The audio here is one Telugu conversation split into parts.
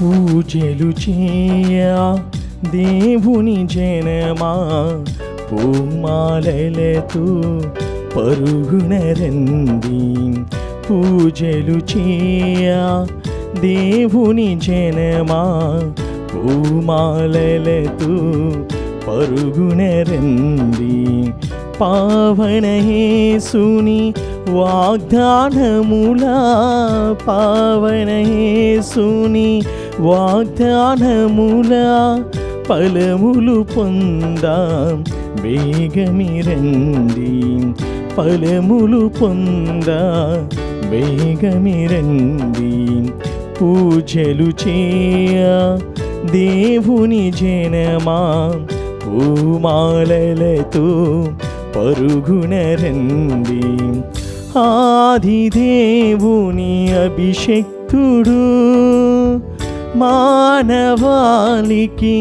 పూజలు చేయ దేవుని జనమా, పూమాలలతో పరుగున రండి. పూజలు చేయ దేవుని జనమా, పూమాలలతో పరుగున రండి. పావన యేసుని వాగ్దానములా, పావన యేసుని వాగ్దానములా ఫలములు పొందాం వేగమిరండి. ఫలములు పొందా వేగమిరండి. పూజలు చేయ దేవుని జనమా, పూమాలలతో పరుగున రండి. ఆదిదేవుని అభిషేక్తుడు, మానవాళికి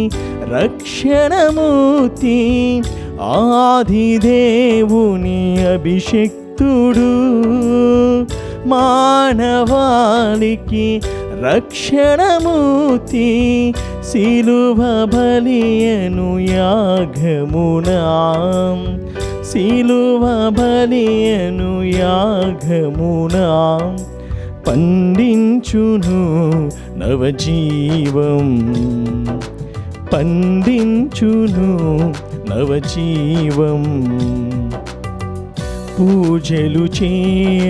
రక్షణమూర్తి. ఆదిదేవుని అభిషేక్తుడు, మానవాళికి రక్షణమూర్తి. సిలువ బలియను యాగమునా, సిలువ బలియను యాగమునా పండించును నవజీవం, పండించును నవజీవం. పూజలు చేయ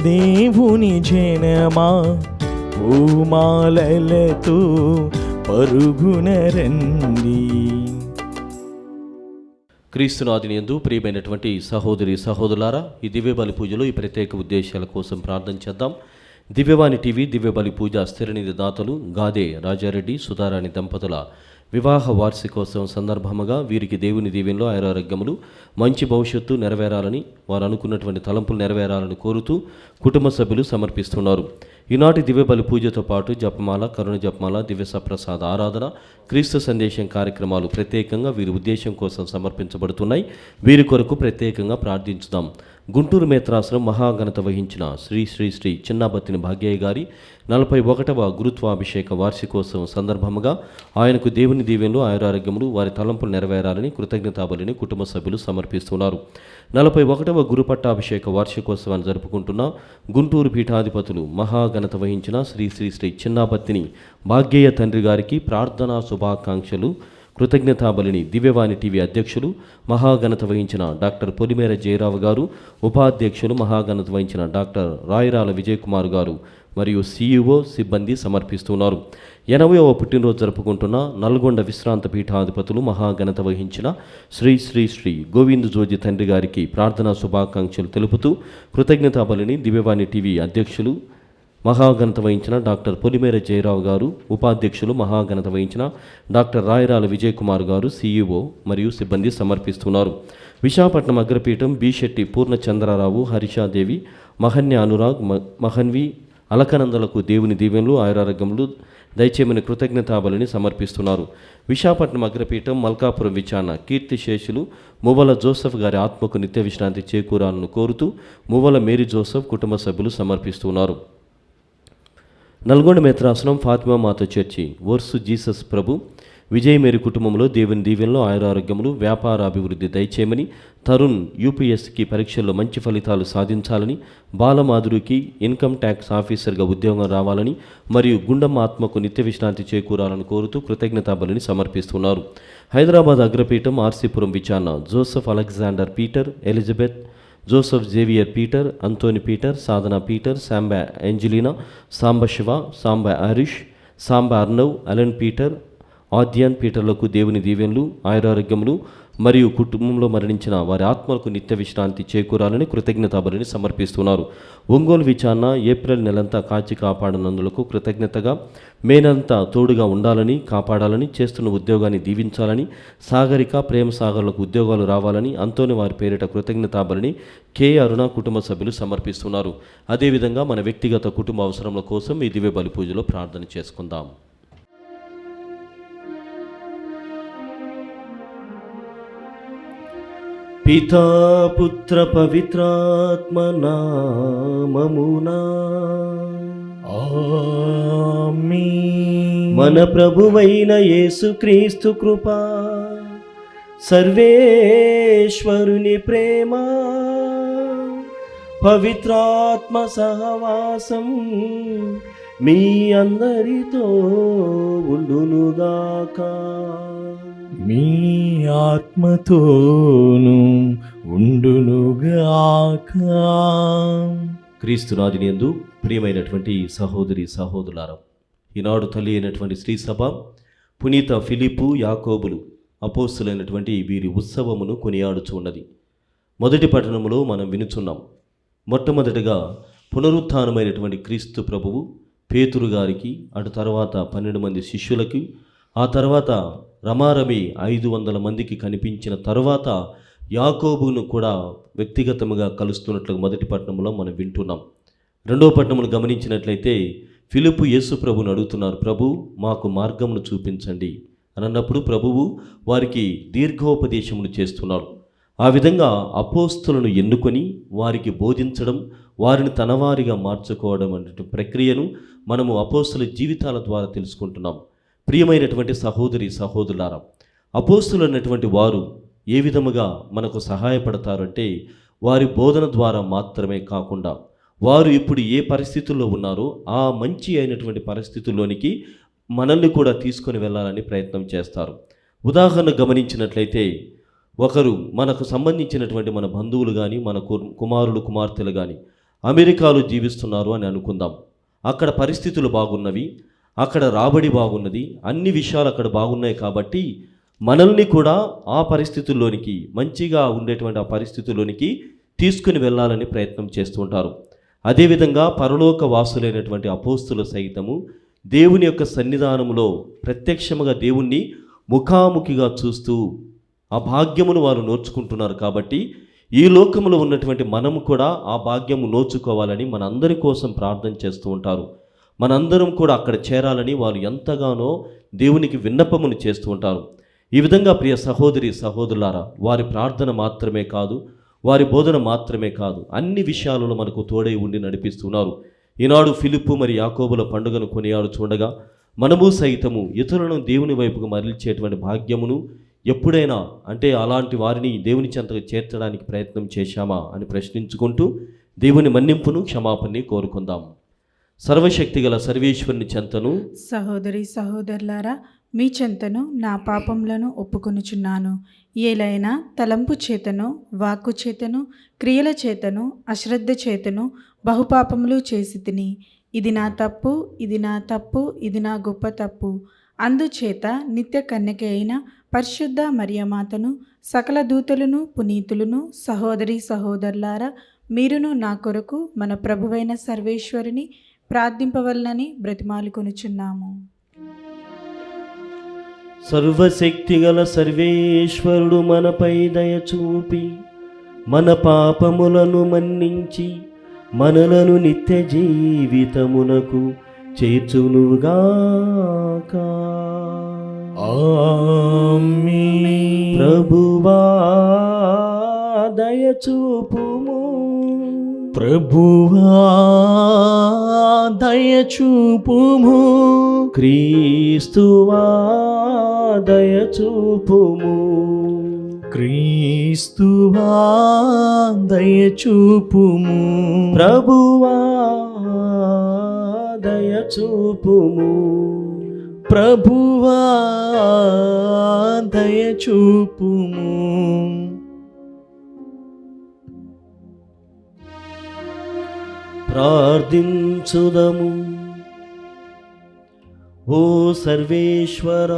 దేవుని జనమా, పూమాలలతో పరుగున రండి. క్రీస్తునాథుని యందు ప్రియమైనటువంటి సహోదరి సహోదరులారా, ఈ దివ్య బలి పూజలో ఈ ప్రత్యేక ఉద్దేశాల కోసం ప్రార్థన చేద్దాం. దివ్యవాణి టీవీ దివ్య బలి పూజ స్థిరనిధి దాతలు గాదే రాజారెడ్డి సుధారాణి దంపతుల వివాహ వార్షికోత్సవం సందర్భముగా వీరికి దేవుని దీవెనలో ఆరోగ్యములు మంచి భవిష్యత్తు నెరవేరాలని, వారు అనుకున్నటువంటి తలంపులు నెరవేరాలని కోరుతూ కుటుంబ సభ్యులు సమర్పిస్తున్నారు. ఈనాటి దివ్య బలి పూజతో పాటు జపమాల, కరుణ జపమాల, దివ్య సప్రసాద ఆరాధన, క్రీస్తు సందేశం కార్యక్రమాలు ప్రత్యేకంగా వీరి ఉద్దేశం కోసం సమర్పించబడుతున్నాయి. వీరి కొరకు ప్రత్యేకంగా ప్రార్థించుదాం. గుంటూరు మేత్రాసనం మహాఘనత వహించిన శ్రీ శ్రీ శ్రీ చిన్నాబత్తిని భాగ్యయ్య గారి 41వ గురుత్వాభిషేక వార్షికోత్సవం సందర్భముగా ఆయనకు దేవుని దీవెనలు ఆయురారోగ్యములు వారి తలంపులు నెరవేరాలని కృతజ్ఞతాబలిని కుటుంబ సభ్యులు సమర్పిస్తున్నారు. 41వ గురుపట్టాభిషేక వార్షికోత్సవాన్ని జరుపుకుంటున్న గుంటూరు పీఠాధిపతులు మహాఘనత వహించిన శ్రీ శ్రీ శ్రీ చిన్నాబత్తిని భాగ్యయ్య తండ్రి గారికి ప్రార్థనా శుభాకాంక్షలు కృతజ్ఞతాబలిని దివ్యవాణి టీవీ అధ్యక్షులు మహాఘనత వహించిన డాక్టర్ పొలిమేర జయరావు గారు, ఉపాధ్యక్షులు మహాఘనత వహించిన డాక్టర్ రాయరాల విజయ్ కుమార్ గారు మరియు సిఇఓ సిబ్బంది సమర్పిస్తున్నారు. 80వ పుట్టినరోజు జరుపుకుంటున్న నల్గొండ విశ్రాంత పీఠాధిపతులు మహాఘనత వహించిన శ్రీ శ్రీ శ్రీ గోవింద్ జోజి తండ్రి గారికి ప్రార్థనా శుభాకాంక్షలు తెలుపుతూ కృతజ్ఞతాబలిని దివ్యవాణి టీవీ అధ్యక్షులు మహాఘనత వహించిన డాక్టర్ పొలిమేర జయరావు గారు, ఉపాధ్యక్షులు మహాఘనత వహించిన డాక్టర్ రాయరాల విజయ్ కుమార్ గారు, సిఇఓ మరియు సిబ్బంది సమర్పిస్తున్నారు. విశాఖపట్నం అగ్రపీఠం బి శెట్టి పూర్ణచంద్రరావు, హరిషాదేవి, మహన్య అనురాగ్, మహన్వి అలకనందలకు దేవుని దీవెనలు ఆయురారోగ్యములు దయచేయమని కృతజ్ఞతాబలిని సమర్పిస్తున్నారు. విశాఖపట్నం అగ్రపీఠం మల్కాపురం విచారణ కీర్తిశేషులు మువ్వల జోసెఫ్ గారి ఆత్మకు నిత్య విశ్రాంతి చేకూరాలను కోరుతూ మువ్వల మేరీ జోసెఫ్ కుటుంబ సభ్యులు సమర్పిస్తున్నారు. నల్గొండ మేత్రాసనం ఫాతిమా మాత చర్చి వర్సు జీసస్ ప్రభు విజయ్ మేరీ కుటుంబంలో దేవుని దీవెనలో ఆయురారోగ్యములు వ్యాపార అభివృద్ధి దయచేయమని, తరుణ్ యూపీఎస్కి పరీక్షల్లో మంచి ఫలితాలు సాధించాలని, బాలమాధురికి ఇన్కమ్ ట్యాక్స్ ఆఫీసర్గా ఉద్యోగం రావాలని మరియు గుండమ్మ ఆత్మకు నిత్య విశ్రాంతి చేకూరాలని కోరుతూ కృతజ్ఞతాబలిని సమర్పిస్తున్నారు. హైదరాబాద్ అగ్రపీఠం ఆర్సీపురం విచారణ Joseph Alexander Peter, Elizabeth, Joseph Xavier Peter, Anthoni Peter, Sadhana Peter, Samba Angelina, Samba Siva, Samba Harish, Samba Arnav, Allen Peter, Adyan పీటర్లకు దేవుని దీవెనలు ఆయురారోగ్యములు మరియు కుటుంబంలో మరణించిన వారి ఆత్మలకు నిత్య విశ్రాంతి చేకూరాలని కృతజ్ఞతాబలిని సమర్పిస్తున్నారు. ఒంగోలు విచారణ ఏప్రిల్ నెలంతా కాచి కాపాడనందులకు కృతజ్ఞతగా మే నెలంతా తోడుగా ఉండాలని, కాపాడాలని, చేస్తున్న ఉద్యోగాన్ని దీవించాలని, సాగరిక ప్రేమ సాగర్లకు ఉద్యోగాలు రావాలని అంతోని వారి పేరిట కృతజ్ఞతాబలిని కే అరుణ కుటుంబ సభ్యులు సమర్పిస్తున్నారు. అదేవిధంగా మన వ్యక్తిగత కుటుంబ అవసరముల కోసం ఈ దివ్య బలి పూజలో ప్రార్థన చేసుకుందాం. పితా పుత్ర పవిత్రాత్మ నామమునా ఆమేన్. మన ప్రభువైన యేసుక్రీస్తు కృప, సర్వేశ్వరుని ప్రేమ, పవిత్రాత్మ సహవాసం మీ అందరితో ఉండునుగాక. మీ ఆత్మతోను ఉండునుగాక. క్రీస్తునాథుని యందు ప్రియమైనటువంటి సహోదరి సహోదరులారా, ఈనాడు తల్లి అయినటువంటి శ్రీ సభ పునీత ఫిలిప్పు యాకోబులు అపోస్తులైనటువంటి వీరి ఉత్సవమును కొనియాడుచు ఉన్నది. మొదటి పట్టణములో మనం వినుచున్నాం. మొట్టమొదటిగా పునరుత్థానమైనటువంటి క్రీస్తు ప్రభువు పేతురు గారికి, అటు తర్వాత 12 మంది శిష్యులకి, ఆ తర్వాత రమారమి 500 మందికి కనిపించిన తర్వాత యాకోబును కూడా వ్యక్తిగతముగా కలుస్తున్నట్లు మొదటి పట్టణంలో మనం వింటున్నాం. రెండవ పట్టణమును గమనించినట్లయితే ఫిలిప్పు యేసు ప్రభువును అడుగుతున్నారు, ప్రభు మాకు మార్గమును చూపించండి అని అన్నప్పుడు ప్రభువు వారికి దీర్ఘోపదేశములు చేస్తున్నారు. ఆ విధంగా అపోస్తులను ఎన్నుకొని వారికి బోధించడం, వారిని తనవారిగా మార్చుకోవడం అనే ప్రక్రియను మనము అపోస్తుల జీవితాల ద్వారా తెలుసుకుంటున్నాం. ప్రియమైనటువంటి సహోదరి సహోదరులారా, అపోస్తులు అన్నటువంటి వారు ఏ విధముగా మనకు సహాయపడతారంటే వారి బోధన ద్వారా మాత్రమే కాకుండా వారు ఇప్పుడు ఏ పరిస్థితుల్లో ఉన్నారో ఆ మంచి అయినటువంటి పరిస్థితుల్లోనికి మనల్ని కూడా తీసుకొని వెళ్ళాలని ప్రయత్నం చేస్తారు. ఉదాహరణ గమనించినట్లయితే ఒకరు మనకు సంబంధించినటువంటి మన బంధువులు కానీ మన కుమారులు కుమార్తెలు కానీ అమెరికాలో జీవిస్తున్నారు అని అనుకుందాం. అక్కడ పరిస్థితులు బాగున్నవి, అక్కడ రాబడి బాగున్నది, అన్ని విషయాలు అక్కడ బాగున్నాయి కాబట్టి మనల్ని కూడా ఆ పరిస్థితుల్లోనికి, మంచిగా ఉండేటువంటి ఆ పరిస్థితుల్లోనికి తీసుకుని వెళ్ళాలని ప్రయత్నం చేస్తూ ఉంటారు. అదేవిధంగా పరలోక వాసులైనటువంటి అపోస్తుల సైతము దేవుని యొక్క సన్నిధానంలో ప్రత్యక్షముగా దేవుణ్ణి ముఖాముఖిగా చూస్తూ ఆ భాగ్యమును వారు నోచుకుంటున్నారు. కాబట్టి ఈ లోకంలో ఉన్నటువంటి మనము కూడా ఆ భాగ్యము నోచుకోవాలని మనందరి కోసం ప్రార్థన చేస్తూ ఉంటారు. మనందరం కూడా అక్కడ చేరాలని వారు ఎంతగానో దేవునికి విన్నపమును చేస్తూ ఉంటారు. ఈ విధంగా ప్రియ సహోదరి సహోదరులారా, వారి ప్రార్థన మాత్రమే కాదు, వారి బోధన మాత్రమే కాదు, అన్ని విషయాలలో మనకు తోడై ఉండి నడిపిస్తున్నారు. ఈనాడు ఫిలిప్పు మరి యాకోబుల పండుగను కొనియాడు చూడగా మనము సైతము ఇతరులను దేవుని వైపుకు మరల్చేటువంటి భాగ్యమును ఎప్పుడైనా అంటే అలాంటి వారిని దేవుని చెంతకు చేర్చడానికి ప్రయత్నం చేశామా అని ప్రశ్నించుకుంటూ దేవుని మన్నింపును క్షమాపణని కోరుకుందాం. సర్వశక్తిగల సర్వేశ్వరుని చెంతను సహోదరి సహోదరులారా, మీ చెంతను నా పాపములను ఒప్పుకొనుచున్నాను. ఏలైనా తలంపు చేతను, వాక్కు చేతను, క్రియల చేతను, అశ్రద్ధ చేతను బహుపాపములు చేసి తిని. ఇది నా తప్పు, ఇది నా తప్పు, ఇది నా గొప్ప తప్పు. అందుచేత నిత్య కన్యక అయిన పరిశుద్ధ మరియమాతను, సకల దూతలను, పునీతులను, సహోదరి సహోదరులారా, మీరును నా కొరకు మన ప్రభువైన సర్వేశ్వరుని ప్రార్థింపవలనని బ్రతిమాలుకొనుచున్నాము. సర్వశక్తిగల సర్వేశ్వరుడు మనపై దయ చూపి మన పాపములను మన్నించి మనలను నిత్య జీవితమునకు చేర్చునుగాక. ఆమేన్. ప్రభువా దయ చూపుము, ప్రభువా దయ చూపుము, క్రీస్తువా దయ చూపుము, క్రీస్తువా దయ చూపుము, ప్రభువా దయ చూపుము, ప్రభువా దయ చూపుము. ప్రార్థించుదము. ఓ సర్వేశ్వర,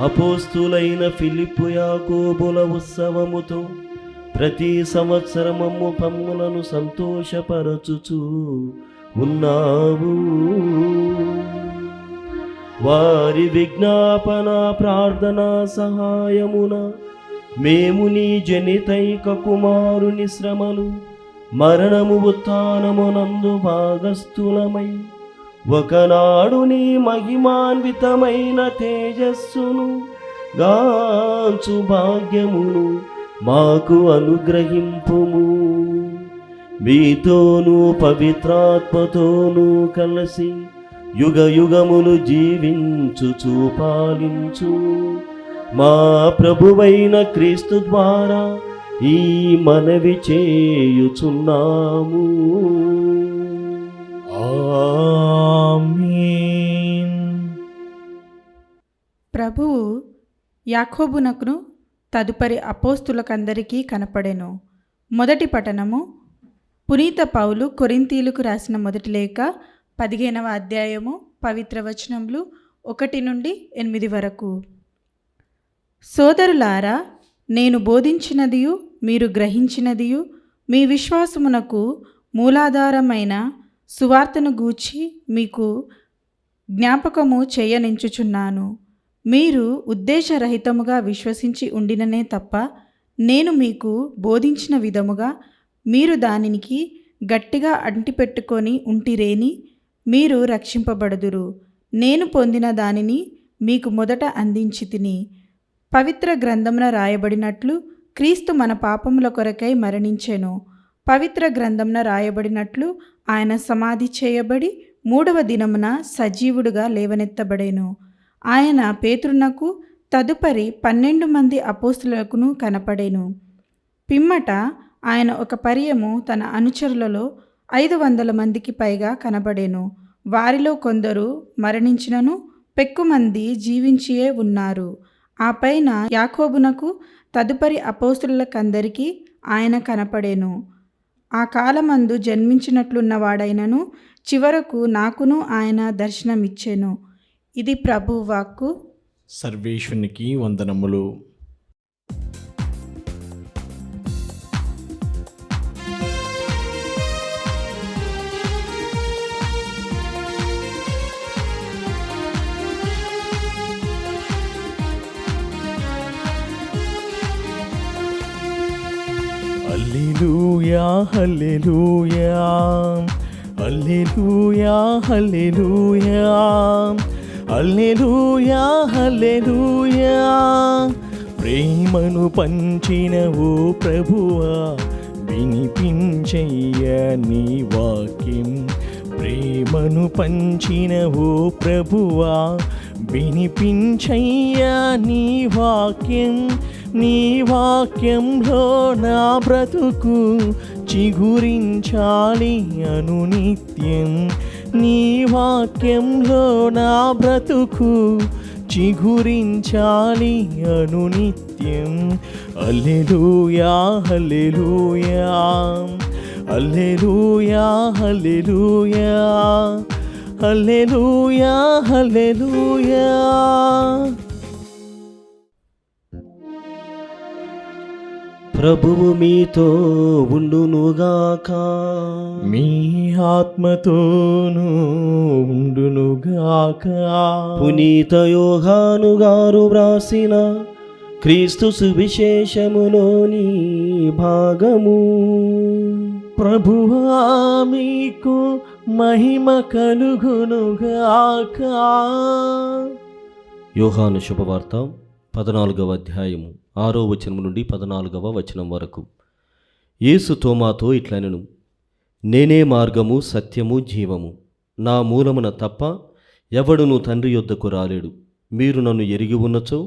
అపోస్తులైన ఫిలిప్పు యాకోబుల ఉత్సవముతో ప్రతి సంవత్సరము పమ్ములను సంతోషపరచుచు ఉన్నావు. వారి విజ్ఞాపన ప్రార్థనా సహాయమున మేము నీ జనితైక కుమారుని శ్రమలు, మరణము, ఉత్థానమునందు భాగస్థులమై ఒకనాడు నీ మహిమాన్వితమైన తేజస్సును గాంచు భాగ్యమును మాకు అనుగ్రహింపుము. మీతోనూ పవిత్రాత్మతోనూ కలిసి యుగ యుగములు జీవించుచు పాలించు మా ప్రభువైన క్రీస్తు ద్వారా ఈ మనవి చేయుచున్నాము. ఆమేన్. ప్రభువు యాకోబునకును తదుపరి అపోస్తులకందరికీ కనపడెను. మొదటి పఠనము పునీత పౌలు కొరింథీయులకు రాసిన మొదటి లేఖ 15వ అధ్యాయము పవిత్ర వచనములు 1 నుండి 8 వరకు. సోదరులారా, నేను బోధించినదియు మీరు గ్రహించినదియు మీ విశ్వాసమునకు మూలాధారమైన సువార్తను గూర్చి మీకు జ్ఞాపకము చేయనించుచున్నాను. మీరు ఉద్దేశరహితముగా విశ్వసించి ఉండిననే తప్ప నేను మీకు బోధించిన విధముగా మీరు దానికి గట్టిగా అంటిపెట్టుకొని ఉంటిరేని మీరు రక్షింపబడుదురు. నేను పొందిన దానిని మీకు మొదట అందించి తిని, పవిత్ర గ్రంథమున రాయబడినట్లు క్రీస్తు మన పాపముల కొరకై మరణించెను. పవిత్ర గ్రంథమున రాయబడినట్లు ఆయన సమాధి చేయబడి 3వ దినమున సజీవుడుగా లేవనెత్తబడెను. ఆయన పేతురునకు తదుపరి 12 మంది అపోస్తులకును కనపడెను. పిమ్మట ఆయన ఒక పర్యము తన అనుచరులలో 500 మందికి పైగా కనబడెను. వారిలో కొందరు మరణించినను పెక్కుమంది జీవించియే ఉన్నారు. ఆ పైన యాకోబునకు తదుపరి అపోస్తులకందరికీ ఆయన కనపడెను. ఆ కాలమందు జన్మించినట్లున్నవాడైనను చివరకు నాకును ఆయన దర్శనమిచ్చెను. ఇది ప్రభువు వాక్కు. సర్వేశ్వరునికి వందనములు. హల్లెలూయా హల్లెలూయా హల్లెలూయా హల్లెలూయా హల్లెలూయా హల్లెలూయా. ప్రేమను పంచిన ఓ ప్రభువా, వినిపించయ్య నీ వాక్యం. ప్రేమను పంచిన ఓ ప్రభువా, వినిపించయ్య నీ వాక్యం. నీ వాక్యంలో నా బ్రతుకు చిగురించాలి అనునిత్యం. నీ వాక్యంలో నా బ్రతుకు చిగురించాలి అనునిత్యం. హల్లెలూయా హల్లెలూయా హల్లెలూయా హల్లెలూయా హల్లెలూయా హల్లెలూయా. ప్రభువు మీతో ఉండునుగాక. మీ ఆత్మతోనూ ఉండునుగాక. పునీత యోహాను గారు వ్రాసిన క్రీస్తు సువిశేషములోని భాగము. ప్రభువా మీకు మహిమ కలుగునుగాక. యోహాను శుభవార్త 14వ అధ్యాయము 6వ వచనం నుండి 14వ వచనం వరకు. యేసు తోమాతో ఇట్లనెను, నేనే మార్గము సత్యము జీవము. నా మూలమున తప్ప ఎవడును తండ్రి యొద్దకు రాలేడు. మీరు నన్ను ఎరిగి ఉన్నచో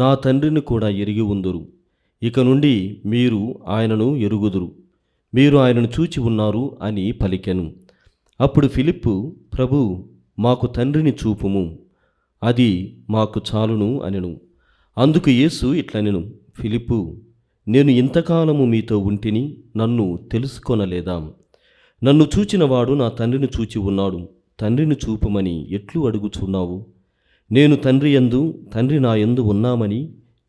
నా తండ్రిని కూడా ఎరిగి ఉందురు. ఇక నుండి మీరు ఆయనను ఎరుగుదురు, మీరు ఆయనను చూచి ఉన్నారు అని పలికెను. అప్పుడు ఫిలిప్పు, ప్రభు, మాకు తండ్రిని చూపుము, అది మాకు చాలును అనెను. అందుకు యేసు ఇట్లనెను, ఫిలిప్పు, నేను ఇంతకాలము మీతో ఉంటిని, నన్ను తెలుసుకొనలేదా? నన్ను చూచినవాడు నా తండ్రిని చూచి ఉన్నాడు. తండ్రిని చూపుమని ఎట్లు అడుగుచున్నావు? నేను తండ్రి యందు, తండ్రి నా యందు ఉన్నామని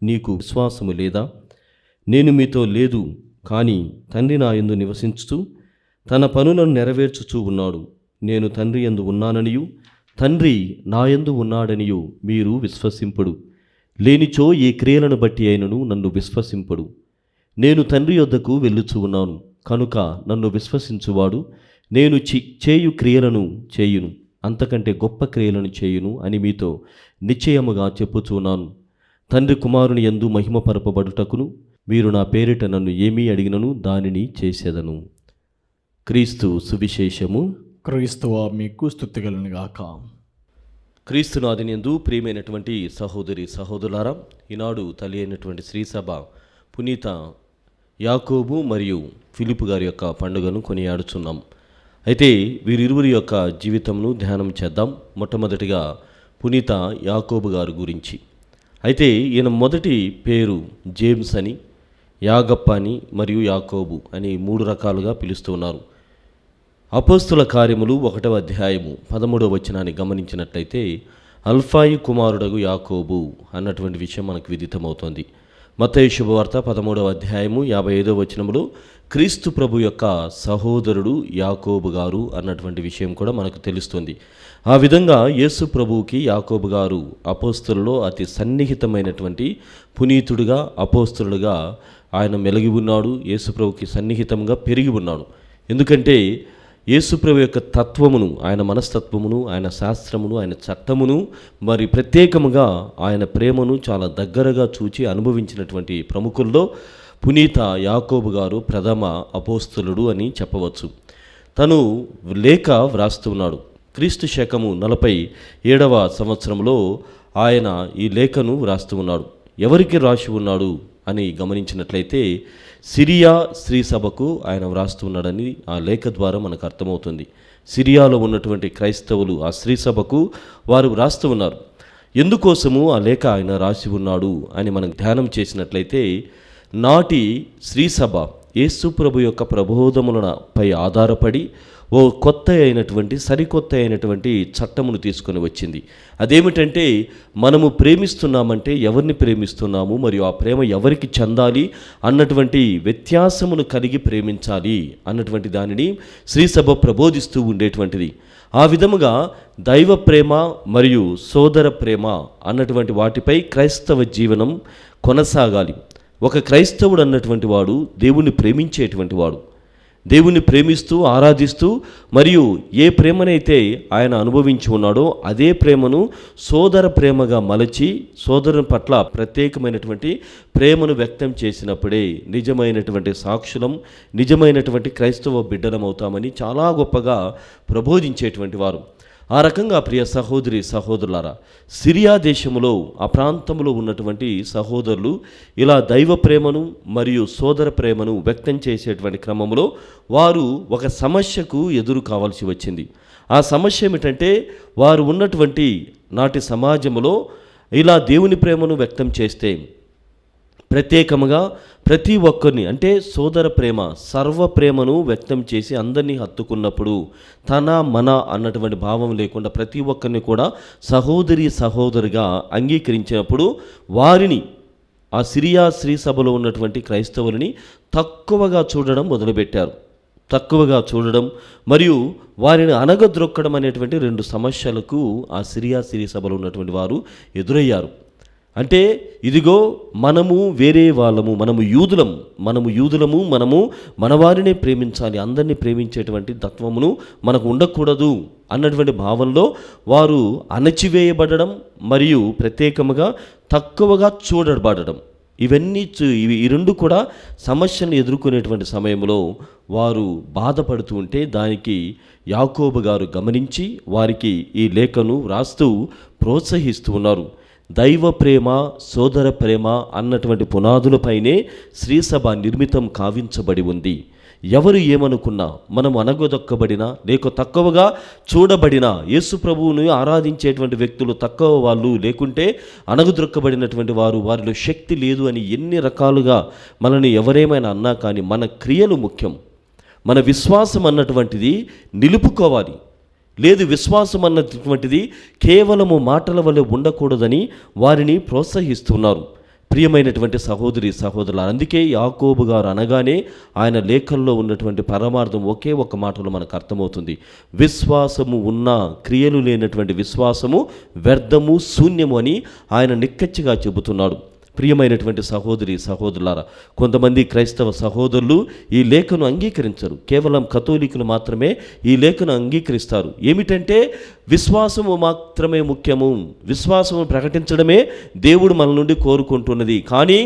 నీకు విశ్వాసము లేదా? నేను మీతో లేదు, కానీ తండ్రి నా యందు నివసించుచు తన పనులను నెరవేర్చుచూ ఉన్నాడు. నేను తండ్రి యందు ఉన్నాననియు తండ్రి నా యందు ఉన్నాడనియు మీరు విశ్వసింపుడు. లేనిచో ఈ క్రియలను బట్టి అయినను నన్ను విశ్వసింపుడు. నేను తండ్రి యొద్దకు వెళ్ళుచు ఉన్నాను కనుక నన్ను విశ్వసించువాడు నేను చేయు క్రియలను చేయును, అంతకంటే గొప్ప క్రియలను చేయును అని మీతో నిశ్చయముగా చెప్పుచున్నాను. తండ్రి కుమారుని యందు మహిమపరపబడుటకును మీరు నా పేరిట నన్ను ఏమీ అడిగినను దానిని చేసేదను. క్రీస్తు సువిశేషము. క్రీస్తువా మీకు స్తుతికలును గాక. క్రీస్తునాథునియందు ప్రియమైనటువంటి సహోదరి సహోదరులారా, ఈనాడు తల్లి అయినటువంటి శ్రీసభ పునీత యాకోబు మరియు ఫిలిపు గారి యొక్క పండుగను కొనియాడుచున్నాం. అయితే వీరిరువురి యొక్క జీవితంను ధ్యానం చేద్దాం. మొట్టమొదటిగా పునీత యాకోబు గారి గురించి. అయితే ఈయన మొదటి పేరు జేమ్స్ అని, యాగప్ప అని మరియు యాకోబు అని 3 రకాలుగా పిలుస్తున్నారు. అపోస్తుల కార్యములు 1వ అధ్యాయము 13వ వచనాన్ని గమనించినట్లయితే అల్ఫాయి కుమారుడగు యాకోబు అన్నటువంటి విషయం మనకు విదితమవుతోంది. మత్తయి శుభవార్త 13వ అధ్యాయము 55వ వచనములో క్రీస్తు ప్రభు యొక్క సహోదరుడు యాకోబు గారు అన్నటువంటి విషయం కూడా మనకు తెలుస్తుంది. ఆ విధంగా యేసు ప్రభువుకి యాకోబు గారు అపోస్తలులో అతి సన్నిహితమైనటువంటి పునీతుడిగా, అపోస్తలుడుగా ఆయన మెలిగి ఉన్నాడు. యేసు ప్రభుకి సన్నిహితంగా పెరిగి ఉన్నాడు. ఎందుకంటే యేసు ప్రభు యొక్క తత్వమును, ఆయన మనస్తత్వమును, ఆయన శాస్త్రమును, ఆయన చట్టమును, మరి ప్రత్యేకముగా ఆయన ప్రేమను చాలా దగ్గరగా చూచి అనుభవించినటువంటి ప్రముఖుల్లో పునీత యాకోబు గారు ప్రథమ అపోస్తలుడు అని చెప్పవచ్చు. తను లేఖ వ్రాస్తున్నాడు. క్రీస్తు శకము 47వ సంవత్సరంలో ఆయన ఈ లేఖను వ్రాస్తూ ఉన్నాడు. ఎవరికి రాసి ఉన్నాడు అని గమనించినట్లయితే సిరియా స్త్రీ సభకు ఆయన వ్రాస్తున్నాడని ఆ లేఖ ద్వారా మనకు అర్థమవుతుంది. సిరియాలో ఉన్నటువంటి క్రైస్తవులు ఆ స్త్రీ సభకు వారు వ్రాస్తూ ఉన్నారు. ఎందుకోసము ఆ లేఖ ఆయన రాసి ఉన్నాడు అని మనం ధ్యానం చేసినట్లయితే, నాటి స్త్రీ సభ యేసు ప్రభు యొక్క ప్రబోధములపై ఆధారపడి ఓ సరికొత్త అయినటువంటి చట్టమును తీసుకొని వచ్చింది. అదేమిటంటే, మనము ప్రేమిస్తున్నామంటే ఎవరిని ప్రేమిస్తున్నాము, మరియు ఆ ప్రేమ ఎవరికి చెందాలి అన్నటువంటి వ్యత్యాసమును కలిగి ప్రేమించాలి అన్నటువంటి దానిని శ్రీసభ ప్రబోధిస్తూ ఉండేటువంటిది. ఆ విధముగా దైవ ప్రేమ మరియు సోదర ప్రేమ అన్నటువంటి వాటిపై క్రైస్తవ జీవనం కొనసాగాలి. ఒక క్రైస్తవుడు అన్నటువంటి వాడు దేవుణ్ణి ప్రేమించేటువంటి వాడు. దేవుణ్ణి ప్రేమిస్తూ, ఆరాధిస్తూ, మరియు ఏ ప్రేమనైతే ఆయన అనుభవించి ఉన్నాడో అదే ప్రేమను సోదర ప్రేమగా మలచి సోదరుని పట్ల ప్రత్యేకమైనటువంటి ప్రేమను వ్యక్తం చేసినప్పుడే నిజమైనటువంటి సాక్షులం, నిజమైనటువంటి క్రైస్తవ బిడ్డలం అవుతామని చాలా గొప్పగా ప్రబోధించేటువంటి వారు. ఆ రకంగా ప్రియ సహోదరి సహోదరులారా, సిరియా దేశంలో ఆ ప్రాంతంలో ఉన్నటువంటి సహోదరులు ఇలా దైవ ప్రేమను మరియు సోదర ప్రేమను వ్యక్తం చేసేటువంటి క్రమంలో వారు ఒక సమస్యకు ఎదురు కావాల్సి వచ్చింది. ఆ సమస్య ఏమిటంటే, వారు ఉన్నటువంటి నాటి సమాజంలో ఇలా దేవుని ప్రేమను వ్యక్తం చేస్తే ప్రత్యేకముగా ప్రతి ఒక్కరిని, అంటే సోదర ప్రేమ, సర్వ ప్రేమను వ్యక్తం చేసి అందరినీ హత్తుకున్నప్పుడు తన మన అన్నటువంటి భావం లేకుండా ప్రతి ఒక్కరిని కూడా సహోదరిగా అంగీకరించినప్పుడు వారిని, ఆ సిరియా స్త్రీ సభలో ఉన్నటువంటి క్రైస్తవులని తక్కువగా చూడడం మొదలుపెట్టారు. తక్కువగా చూడడం మరియు వారిని అనగద్రొక్కడం అనేటువంటి 2 సమస్యలకు ఆ సిరియా స్త్రీ సభలో ఉన్నటువంటి వారు ఎదురయ్యారు. అంటే ఇదిగో మనము వేరే వాళ్ళము, మనము యూదులము, మనము మనవారినే ప్రేమించాలి, అందరినీ ప్రేమించేటువంటి తత్వమును మనకు ఉండకూడదు అన్నటువంటి భావంలో వారు అణచివేయబడడం మరియు ప్రత్యేకముగా తక్కువగా చూడబడడం, ఈ 2 కూడా సమస్యను ఎదుర్కొనేటువంటి సమయంలో వారు బాధపడుతూ ఉంటే దానికి యాకోబు గారు గమనించి వారికి ఈ లేఖను వ్రాస్తూ ప్రోత్సహిస్తూ ఉన్నారు. దైవ ప్రేమ, సోదర ప్రేమ అన్నటువంటి పునాదులపైనే శ్రీసభ నిర్మితం కావించబడి ఉంది. ఎవరు ఏమనుకున్నా, మనం అనగదొక్కబడినా లేక తక్కువగా చూడబడినా, యేసు ప్రభువును ఆరాధించేటువంటి వ్యక్తులు తక్కువ వాళ్ళు, లేకుంటే అనగదొక్కబడినటువంటి వారు, వారిలో శక్తి లేదు అని ఎన్ని రకాలుగా మనల్ని ఎవరేమైనా అన్నా కానీ మన క్రియలు ముఖ్యం. మన విశ్వాసం అన్నటువంటిది నిలుపుకోవాలి. లేదు, విశ్వాసం అన్నటువంటిది కేవలము మాటల వల్ల ఉండకూడదని వారిని ప్రోత్సహిస్తున్నారు. ప్రియమైనటువంటి సహోదరి సహోదరులు, అందుకే యాకోబు గారు అనగానే ఆయన లేఖల్లో ఉన్నటువంటి పరమార్థం ఒకే ఒక మాటలో మనకు అర్థమవుతుంది. విశ్వాసము ఉన్న క్రియలు లేనటువంటి విశ్వాసము వ్యర్థము, శూన్యము అని ఆయన నిక్కచ్చిగా చెబుతున్నాడు. ప్రియమైనటువంటి సహోదరి సహోదరులారా, కొంతమంది క్రైస్తవ సహోదరులు ఈ లేఖను అంగీకరించరు. కేవలం కథోలికులు మాత్రమే ఈ లేఖను అంగీకరిస్తారు. ఏమిటంటే, విశ్వాసము మాత్రమే ముఖ్యము, విశ్వాసము ప్రకటించడమే దేవుడు మన నుండి కోరుకుంటున్నది. కానీ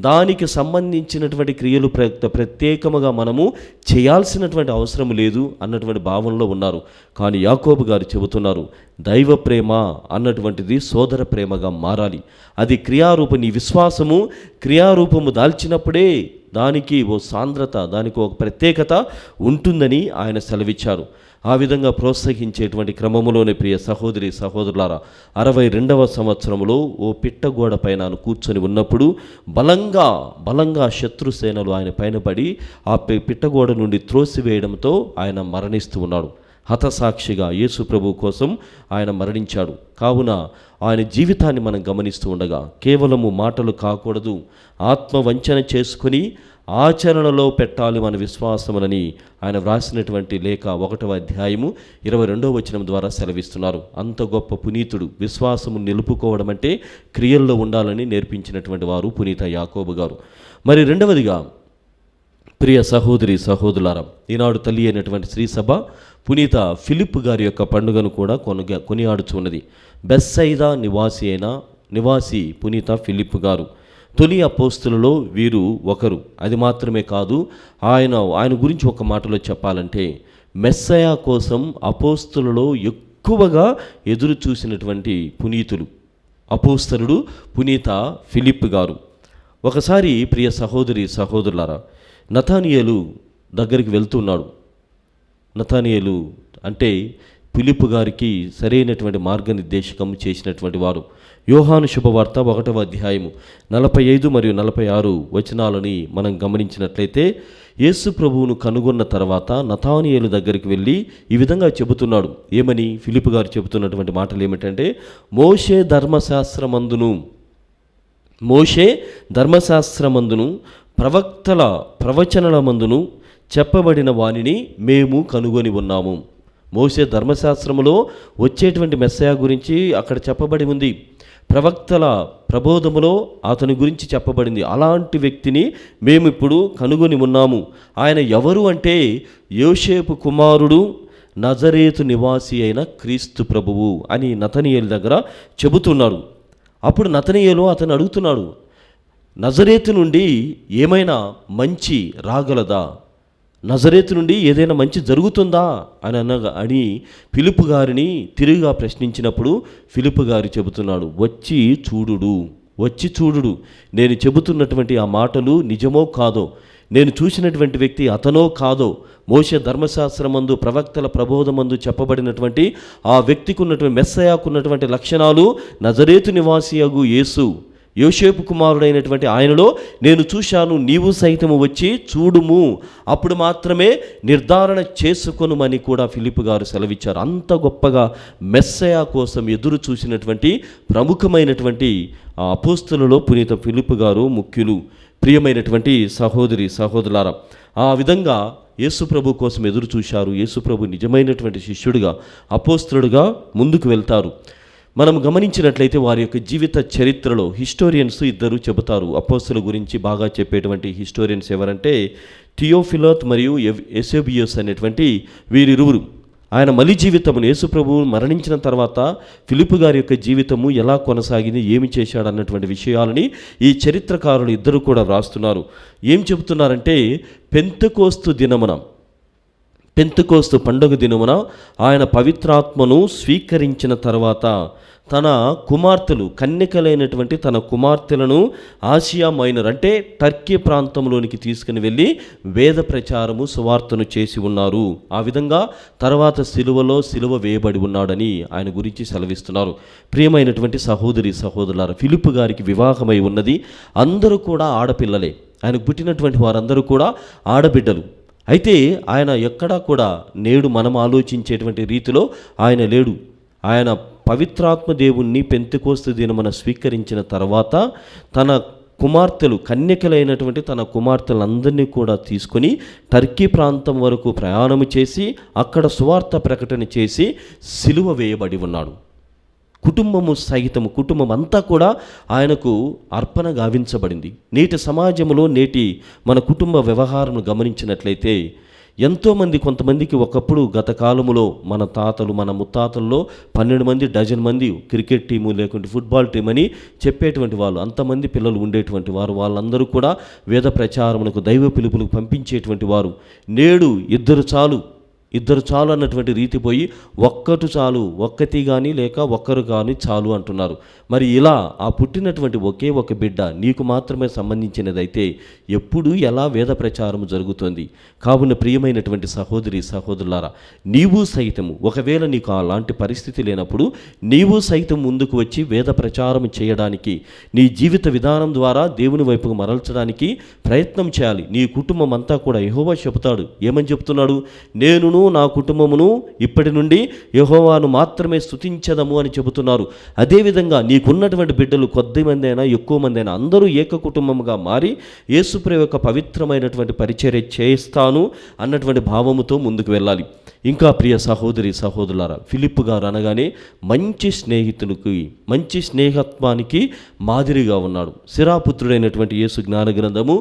దానికి సంబంధించినటువంటి క్రియలు ప్రత్యేకముగా మనము చేయాల్సినటువంటి అవసరం లేదు అన్నటువంటి భావనలో ఉన్నారు. కానీ యాకోబు గారు చెబుతున్నారు, దైవ ప్రేమ అన్నటువంటిది సోదర ప్రేమగా మారాలి. అది క్రియారూపం. నీ విశ్వాసము క్రియారూపము దాల్చినప్పుడే దానికి ఓ సాంద్రత, దానికి ఒక ప్రత్యేకత ఉంటుందని ఆయన సెలవిచ్చారు. ఆ విధంగా ప్రోత్సహించేటువంటి క్రమములోనే ప్రియ సహోదరి సహోదరులారా, 62వ సంవత్సరంలో ఓ పిట్టగోడ పైన కూర్చొని ఉన్నప్పుడు బలంగా శత్రుసేనలు ఆయన పైన పడి ఆ పిట్టగోడ నుండి త్రోసివేయడంతో ఆయన మరణిస్తూ ఉన్నాడు. హతసాక్షిగా యేసు ప్రభు కోసం ఆయన మరణించాడు. కావున ఆయన జీవితాన్ని మనం గమనిస్తూ ఉండగా కేవలము మాటలు కాకూడదు, ఆత్మవంచన చేసుకుని ఆచరణలో పెట్టాలి మన విశ్వాసములని ఆయన వ్రాసినటువంటి లేఖ 1వ అధ్యాయము 22వ వచనం ద్వారా సెలవిస్తున్నారు. అంత గొప్ప పునీతుడు. విశ్వాసము నిలుపుకోవడం అంటే క్రియల్లో ఉండాలని నేర్పించినటువంటి వారు పునీత యాకోబు గారు. మరి రెండవదిగా ప్రియ సహోదరి సహోదరులారా, ఈనాడు తల్లి అయినటువంటి శ్రీసభ పునీత ఫిలిప్ గారి యొక్క పండుగను కూడా కొనియాడుచున్నది. బెత్సైదా నివాసి పునీత ఫిలిప్ గారు తొలి అపోస్తులలో వీరు ఒకరు. అది మాత్రమే కాదు, ఆయన గురించి ఒక మాటలో చెప్పాలంటే మెస్సయా కోసం అపోస్తులలో ఎక్కువగా ఎదురు చూసినటువంటి పునీతులు అపోస్తలుడు పునీత ఫిలిప్ గారు. ఒకసారి ప్రియ సహోదరి సహోదరులారా, నతానియేలు దగ్గరికి వెళ్తున్నాడు. నతానియేలు అంటే ఫిలిప్ గారికి సరైనటువంటి మార్గనిర్దేశకం చేసినటువంటి వారు. యోహాను శుభవార్త 1వ అధ్యాయము 45 మరియు 46 వచనాలని మనం గమనించినట్లయితే, యేసు ప్రభువును కనుగొన్న తర్వాత నతానియేలు దగ్గరికి వెళ్ళి ఈ విధంగా చెబుతున్నాడు. ఏమని? ఫిలిప్ గారు చెబుతున్నటువంటి మాటలు ఏమిటంటే, మోషే ధర్మశాస్త్రమందును ప్రవక్తల ప్రవచనల మందును చెప్పబడిన వానిని మేము కనుగొని ఉన్నాము. మోషే ధర్మశాస్త్రములో వచ్చేటువంటి మెస్సయా గురించి అక్కడ చెప్పబడి ఉంది. ప్రవక్తల ప్రబోధములో అతని గురించి చెప్పబడింది. అలాంటి వ్యక్తిని మేము ఇప్పుడు కనుగొని ఉన్నాము. ఆయన ఎవరు అంటే యోసేపు కుమారుడు, నజరేతు నివాసి అయిన క్రీస్తు ప్రభువు అని నతనీయేలు దగ్గర చెబుతున్నాడు. అప్పుడు నతనీయేలు అతను అడుగుతున్నాడు, నజరేతు నుండి ఏమైనా మంచి రాగలదా? నజరేతు నుండి ఏదైనా మంచి జరుగుతుందా అని ఫిలిప్ గారిని తిరిగిగా ప్రశ్నించినప్పుడు ఫిలిప్ గారు చెబుతున్నాడు, వచ్చి చూడుడు. నేను చెబుతున్నటువంటి ఆ మాటలు నిజమో కాదో, నేను చూసినటువంటి వ్యక్తి అతనో కాదో, మోషే ధర్మశాస్త్రమందు ప్రవక్తల ప్రబోధమందు చెప్పబడినటువంటి ఆ వ్యక్తికి ఉన్నటువంటి మెస్సయాకున్నటువంటి లక్షణాలు నజరేతు నివాసియగు యేసు, యోసేపు కుమారుడైనటువంటి ఆయనలో నేను చూశాను. నీవు సైతము వచ్చి చూడుము, అప్పుడు మాత్రమే నిర్ధారణ చేసుకొనుమని కూడా ఫిలిప్ గారు సెలవిచ్చారు. అంత గొప్పగా మెస్సయా కోసం ఎదురు చూసినటువంటి ప్రముఖమైనటువంటి అపోస్తలులో పునీత ఫిలిప్ గారు ముఖ్యులు. ప్రియమైనటువంటి సహోదరి సహోదరులారా, ఆ విధంగా యేసుప్రభు కోసం ఎదురు చూశారు. యేసుప్రభు నిజమైనటువంటి శిష్యుడిగా, అపోస్తలుడుగా ముందుకు వెళ్తారు. మనం గమనించినట్లయితే వారి యొక్క జీవిత చరిత్రలో హిస్టోరియన్స్ ఇద్దరు చెబుతారు. అపోస్తలుల గురించి బాగా చెప్పేటువంటి హిస్టోరియన్స్ ఎవరంటే థియోఫిలోత్ మరియు ఎసేబియోస్ అనేటువంటి వీరిరువురు. ఆయన మలి జీవితమును, యేసుప్రభు మరణించిన తర్వాత ఫిలిప్ గారి యొక్క జీవితము ఎలా కొనసాగింది, ఏమి చేశాడు అన్నటువంటి విషయాలని ఈ చరిత్రకారులు ఇద్దరు కూడా వ్రాస్తున్నారు. ఏం చెబుతున్నారంటే, పెంతెకోస్తు పండుగ దినమున ఆయన పవిత్రాత్మను స్వీకరించిన తర్వాత తన కుమార్తెలు, కన్యకలైనటువంటి తన కుమార్తెలను ఆసియా మైనర్ అంటే టర్కీ ప్రాంతంలోనికి తీసుకుని వెళ్ళి వేద ప్రచారము సువార్తను చేసి ఉన్నారు. ఆ విధంగా తర్వాత సిలువ వేయబడి ఉన్నాడని ఆయన గురించి సెలవిస్తున్నారు. ప్రియమైనటువంటి సహోదరి సహోదరులారా, ఫిలిప్ గారికి వివాహమై ఉన్నది. అందరూ కూడా ఆడపిల్లలే. ఆయనకు పుట్టినటువంటి వారందరూ కూడా ఆడబిడ్డలు. అయితే ఆయన ఎక్కడా కూడా నేడు మనం ఆలోచించేటువంటి రీతిలో ఆయన లేడు. ఆయన పవిత్రాత్మ దేవుణ్ణి పెంతెకోస్తు దినమున స్వీకరించిన తర్వాత తన కుమార్తెలు, కన్యకలైనటువంటి తన కుమార్తెలందరినీ కూడా తీసుకొని టర్కీ ప్రాంతం వరకు ప్రయాణము చేసి అక్కడ సువార్త ప్రకటన చేసి సిలువ వేయబడి ఉన్నాడు. కుటుంబం అంతా కూడా ఆయనకు అర్పణ గావించబడింది. నేటి సమాజంలో నేటి మన కుటుంబ వ్యవహారం గమనించినట్లయితే ఎంతోమంది కొంతమందికి ఒకప్పుడు గత కాలములో మన తాతలు మన ముత్తాతల్లో 12 మంది డజన్ మంది క్రికెట్ టీము లేకుంటే ఫుట్బాల్ టీం అని చెప్పేటువంటి వాళ్ళు, అంతమంది పిల్లలు ఉండేటువంటి వారు. వాళ్ళందరూ కూడా వేద ప్రచారమునకు దైవ పిలుపులకు పంపించేటువంటి వారు. నేడు ఇద్దరు చాలు అన్నటువంటి రీతి పోయి ఒక్కటి చాలు, ఒక్కటి కానీ లేక ఒక్కరు కానీ చాలు అంటున్నారు. మరి ఇలా ఆ పుట్టినటువంటి ఒకే ఒక బిడ్డ నీకు మాత్రమే సంబంధించినదైతే ఎప్పుడు ఎలా వేద ప్రచారం జరుగుతుంది? కావున ప్రియమైనటువంటి సహోదరి సహోదరులారా, నీవు సైతము ఒకవేళ నీకు అలాంటి పరిస్థితి లేనప్పుడు నీవు సైతం ముందుకు వచ్చి వేద ప్రచారం చేయడానికి, నీ జీవిత విధానం ద్వారా దేవుని వైపుకు మరల్చడానికి ప్రయత్నం చేయాలి. నీ కుటుంబం అంతా కూడా యెహోవా చెబుతాడు. ఏమని చెప్తున్నాడు? నేనును నా కుటుంబమును ఇప్పటి నుండి యెహోవాను మాత్రమే స్తుతించదము అని చెబుతున్నారు. అదేవిధంగా నీకున్నటువంటి బిడ్డలు కొద్ది మంది అయినా ఎక్కువ మంది అయినా అందరూ ఏక కుటుంబముగా మారి యేసుప్రభు యొక్క పవిత్రమైనటువంటి పరిచర్య చేస్తాను అన్నటువంటి భావముతో ముందుకు వెళ్ళాలి. ఇంకా ప్రియ సహోదరి సహోదరులారా, ఫిలిప్పు గారు అనగానే మంచి స్నేహితునికి, మంచి స్నేహత్వానికి మాదిరిగా ఉన్నాడు. సిరాపుత్రుడైనటువంటి యేసు జ్ఞాన గ్రంథము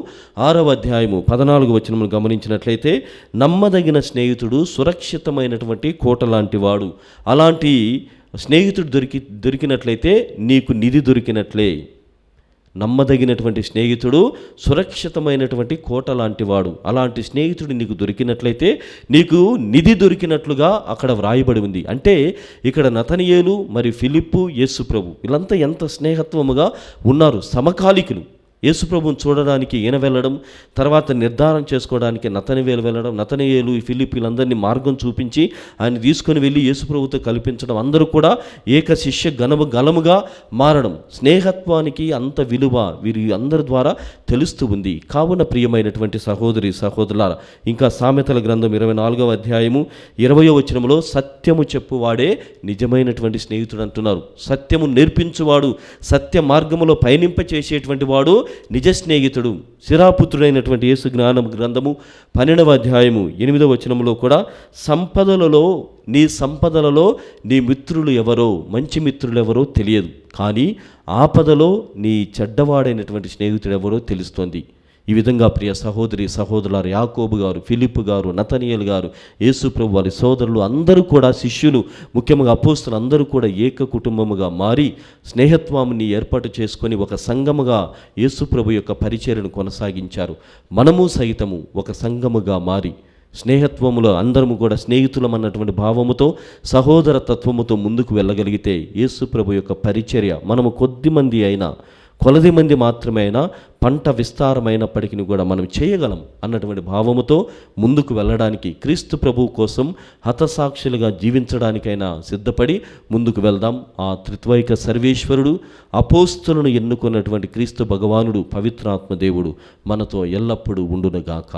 6వ అధ్యాయము 14వ వచనమును గమనించినట్లయితే, నమ్మదగిన స్నేహితుడు సురక్షితమైనటువంటి కోట లాంటి వాడు. అలాంటి స్నేహితుడు దొరికినట్లయితే నీకు నిధి దొరికినట్లే. నమ్మదగినటువంటి స్నేహితుడు సురక్షితమైనటువంటి కోట లాంటివాడు. అలాంటి స్నేహితుడు నీకు దొరికినట్లయితే నీకు నిధి దొరికినట్లుగా అక్కడ వ్రాయబడి ఉంది. అంటే ఇక్కడ నతనయేలు మరి ఫిలిప్పు, యేసుప్రభు వీళ్ళంతా ఎంత స్నేహత్వముగా ఉన్నారు, సమకాలికులు. యేసుప్రభుని చూడడానికి ఈయన వెళ్ళడం, తర్వాత నిర్ధారణ చేసుకోవడానికి నతనయేలు వెళ్ళడం, నతనయేలు ఫిలిప్ వీళ్ళందరినీ మార్గం చూపించి ఆయన తీసుకొని వెళ్ళి యేసుప్రభుతో కల్పించడం, అందరూ కూడా ఏక శిష్య గలముగా మారడం. స్నేహత్వానికి అంత విలువ వీరి అందరి ద్వారా తెలుస్తూ ఉంది. కావున ప్రియమైనటువంటి సహోదరి సహోదరులారా, ఇంకా సామెతల గ్రంథం 24వ అధ్యాయము 20వ వచనములో సత్యము చెప్పువాడే నిజమైనటువంటి స్నేహితుడు అంటున్నారు. సత్యము నేర్పించువాడు, సత్య మార్గములో పయనింపచేసేటువంటి వాడు నిజ స్నేహితుడు. సిరాపుత్రుడైనటువంటి యేసు జ్ఞానం గ్రంథము 12వ అధ్యాయము 8వ వచనములో కూడా నీ సంపదలలో నీ మిత్రులు ఎవరో, మంచి మిత్రులు ఎవరో తెలియదు, కానీ ఆపదలో నీ చెడ్డవాడైనటువంటి స్నేహితుడు ఎవరో తెలుస్తోంది. ఈ విధంగా ప్రియ సహోదరి సహోదరులారు, యాకోబు గారు, ఫిలిప్పు గారు, నతనయేలు గారు, యేసుప్రభు వారి సోదరులు అందరూ కూడా, శిష్యులు ముఖ్యంగా అపోస్తలు అందరూ కూడా ఏక కుటుంబముగా మారి స్నేహత్వాన్ని ఏర్పాటు చేసుకొని ఒక సంఘముగా యేసుప్రభు యొక్క పరిచర్యను కొనసాగించారు. మనము సైతము ఒక సంఘముగా మారి స్నేహత్వములో అందరము కూడా స్నేహితులం అన్నటువంటి భావముతో, సహోదర తత్వముతో ముందుకు వెళ్ళగలిగితే యేసుప్రభు యొక్క పరిచర్య మనము కొలది మంది మాత్రమే అయినా పంట విస్తారమైనప్పటికీ కూడా మనం చేయగలం అన్నటువంటి భావముతో ముందుకు వెళ్ళడానికి, క్రీస్తు ప్రభువు కోసం హతసాక్షులుగా జీవించడానికైనా సిద్ధపడి ముందుకు వెళ్దాం. ఆ త్రిత్వైక సర్వేశ్వరుడు, అపోస్తులను ఎన్నుకున్నటువంటి క్రీస్తు భగవానుడు, పవిత్రాత్మ దేవుడు మనతో ఎల్లప్పుడూ ఉండునుగాక.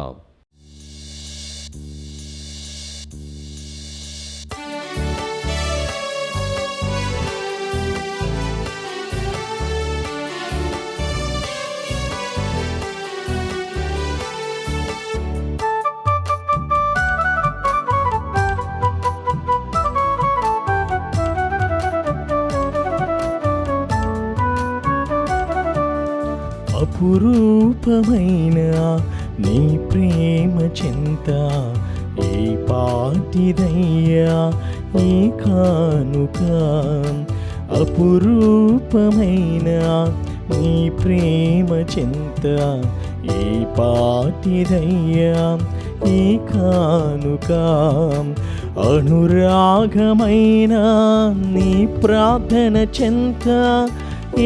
అపురూపమైన నీ ప్రేమ చింత ఏ పాటిదయ్యా ఈ కానుక. అపురూపమైన నీ ప్రేమ చింత ఏ పాటిదయ్యా ఈ కానుక. అనురాగమైన నీ ప్రార్థన చింత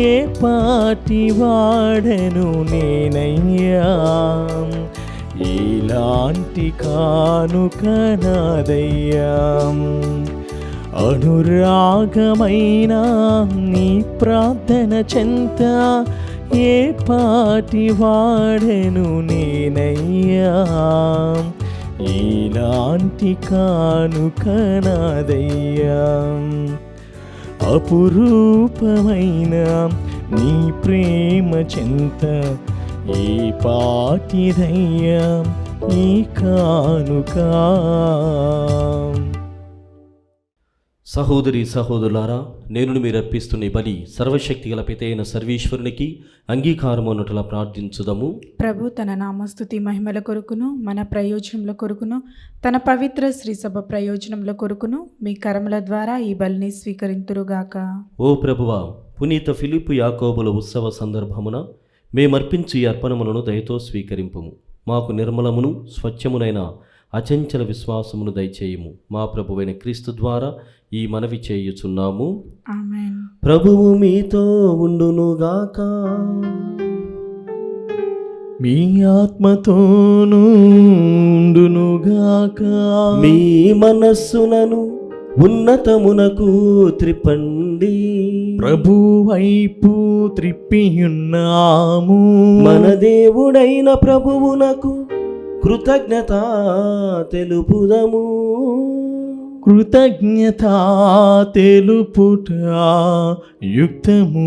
ఏ పాటి వాడను నేనయ్యా. ఇలాంటి కానుక నాదయ్యా. అనురాగమైన నీ ప్రార్థన చెంత ఏ పాటి వాడను నేనయ్యా. ఇలాంటి కానుక నాదయ్యా. అపురూపమైన నీ ప్రేమ చింత ఈ పాటిదయ్యా ఈ కానుక. సహోదరి సహోదరులారా, నేను మీరు అర్పిస్తున్న ఈ బలి సర్వశక్తి గల పితైన సర్వేశ్వరునికి అంగీకారమున్నట్లా ప్రార్థించుదము. ప్రభు తన నామస్తుతి మహిమల కొరకును మన ప్రయోజనముల కొరకును తన పవిత్ర శ్రీ సభ ప్రయోజనముల కొరకును మీ కరముల ద్వారా ఈ బలిని స్వీకరింతురుగాక. ఓ ప్రభువా, పునీత ఫిలిప్పు యాకోబుల ఉత్సవ సందర్భమున మేమర్పించు ఈ అర్పణములను దయతో స్వీకరింపుము. మాకు నిర్మలమును స్వచ్ఛమునైన అచంచల విశ్వాసమును దయచేయము. మా ప్రభువైన క్రీస్తు ద్వారా ఈ మనవి చేయుచున్నాము. ఆమేన్. ప్రభువు మీతో ఉండునుగాక. మీ ఆత్మతోనూ ఉండునుగాక. మీ మనస్సులను ఉన్నతమునకు త్రిప్పండి. ప్రభు వైపు త్రిప్పియున్నాము. మన దేవుడైన ప్రభువునకు కృతజ్ఞత తెలుపుదము. కృతజ్ఞత తెలుపుట యుక్తము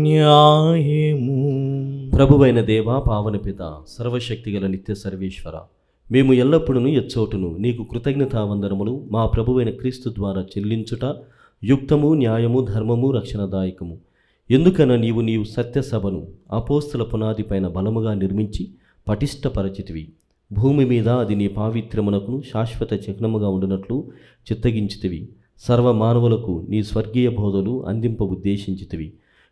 న్యాయము. ప్రభువైన దేవా, పావన పిత, సర్వశక్తిగల నిత్య సర్వేశ్వర, మేము ఎల్లప్పుడూ ఎచ్చోటును నీకు కృతజ్ఞతావందనములు మా ప్రభువైన క్రీస్తు ద్వారా చెల్లించుట యుక్తము, న్యాయము, ధర్మము, రక్షణదాయకము. ఎందుకన నీవు సత్యసభను అపోస్తల పునాది పైన బలముగా నిర్మించి పటిష్టపరచితివి. భూమి మీద అది నీ పావిత్ర్యమునకును శాశ్వత చిహ్నముగా ఉండునట్లు చిత్తగించితివి. సర్వ మానవులకు నీ స్వర్గీయ బోధలు అందింప ఉద్దేశించితివి.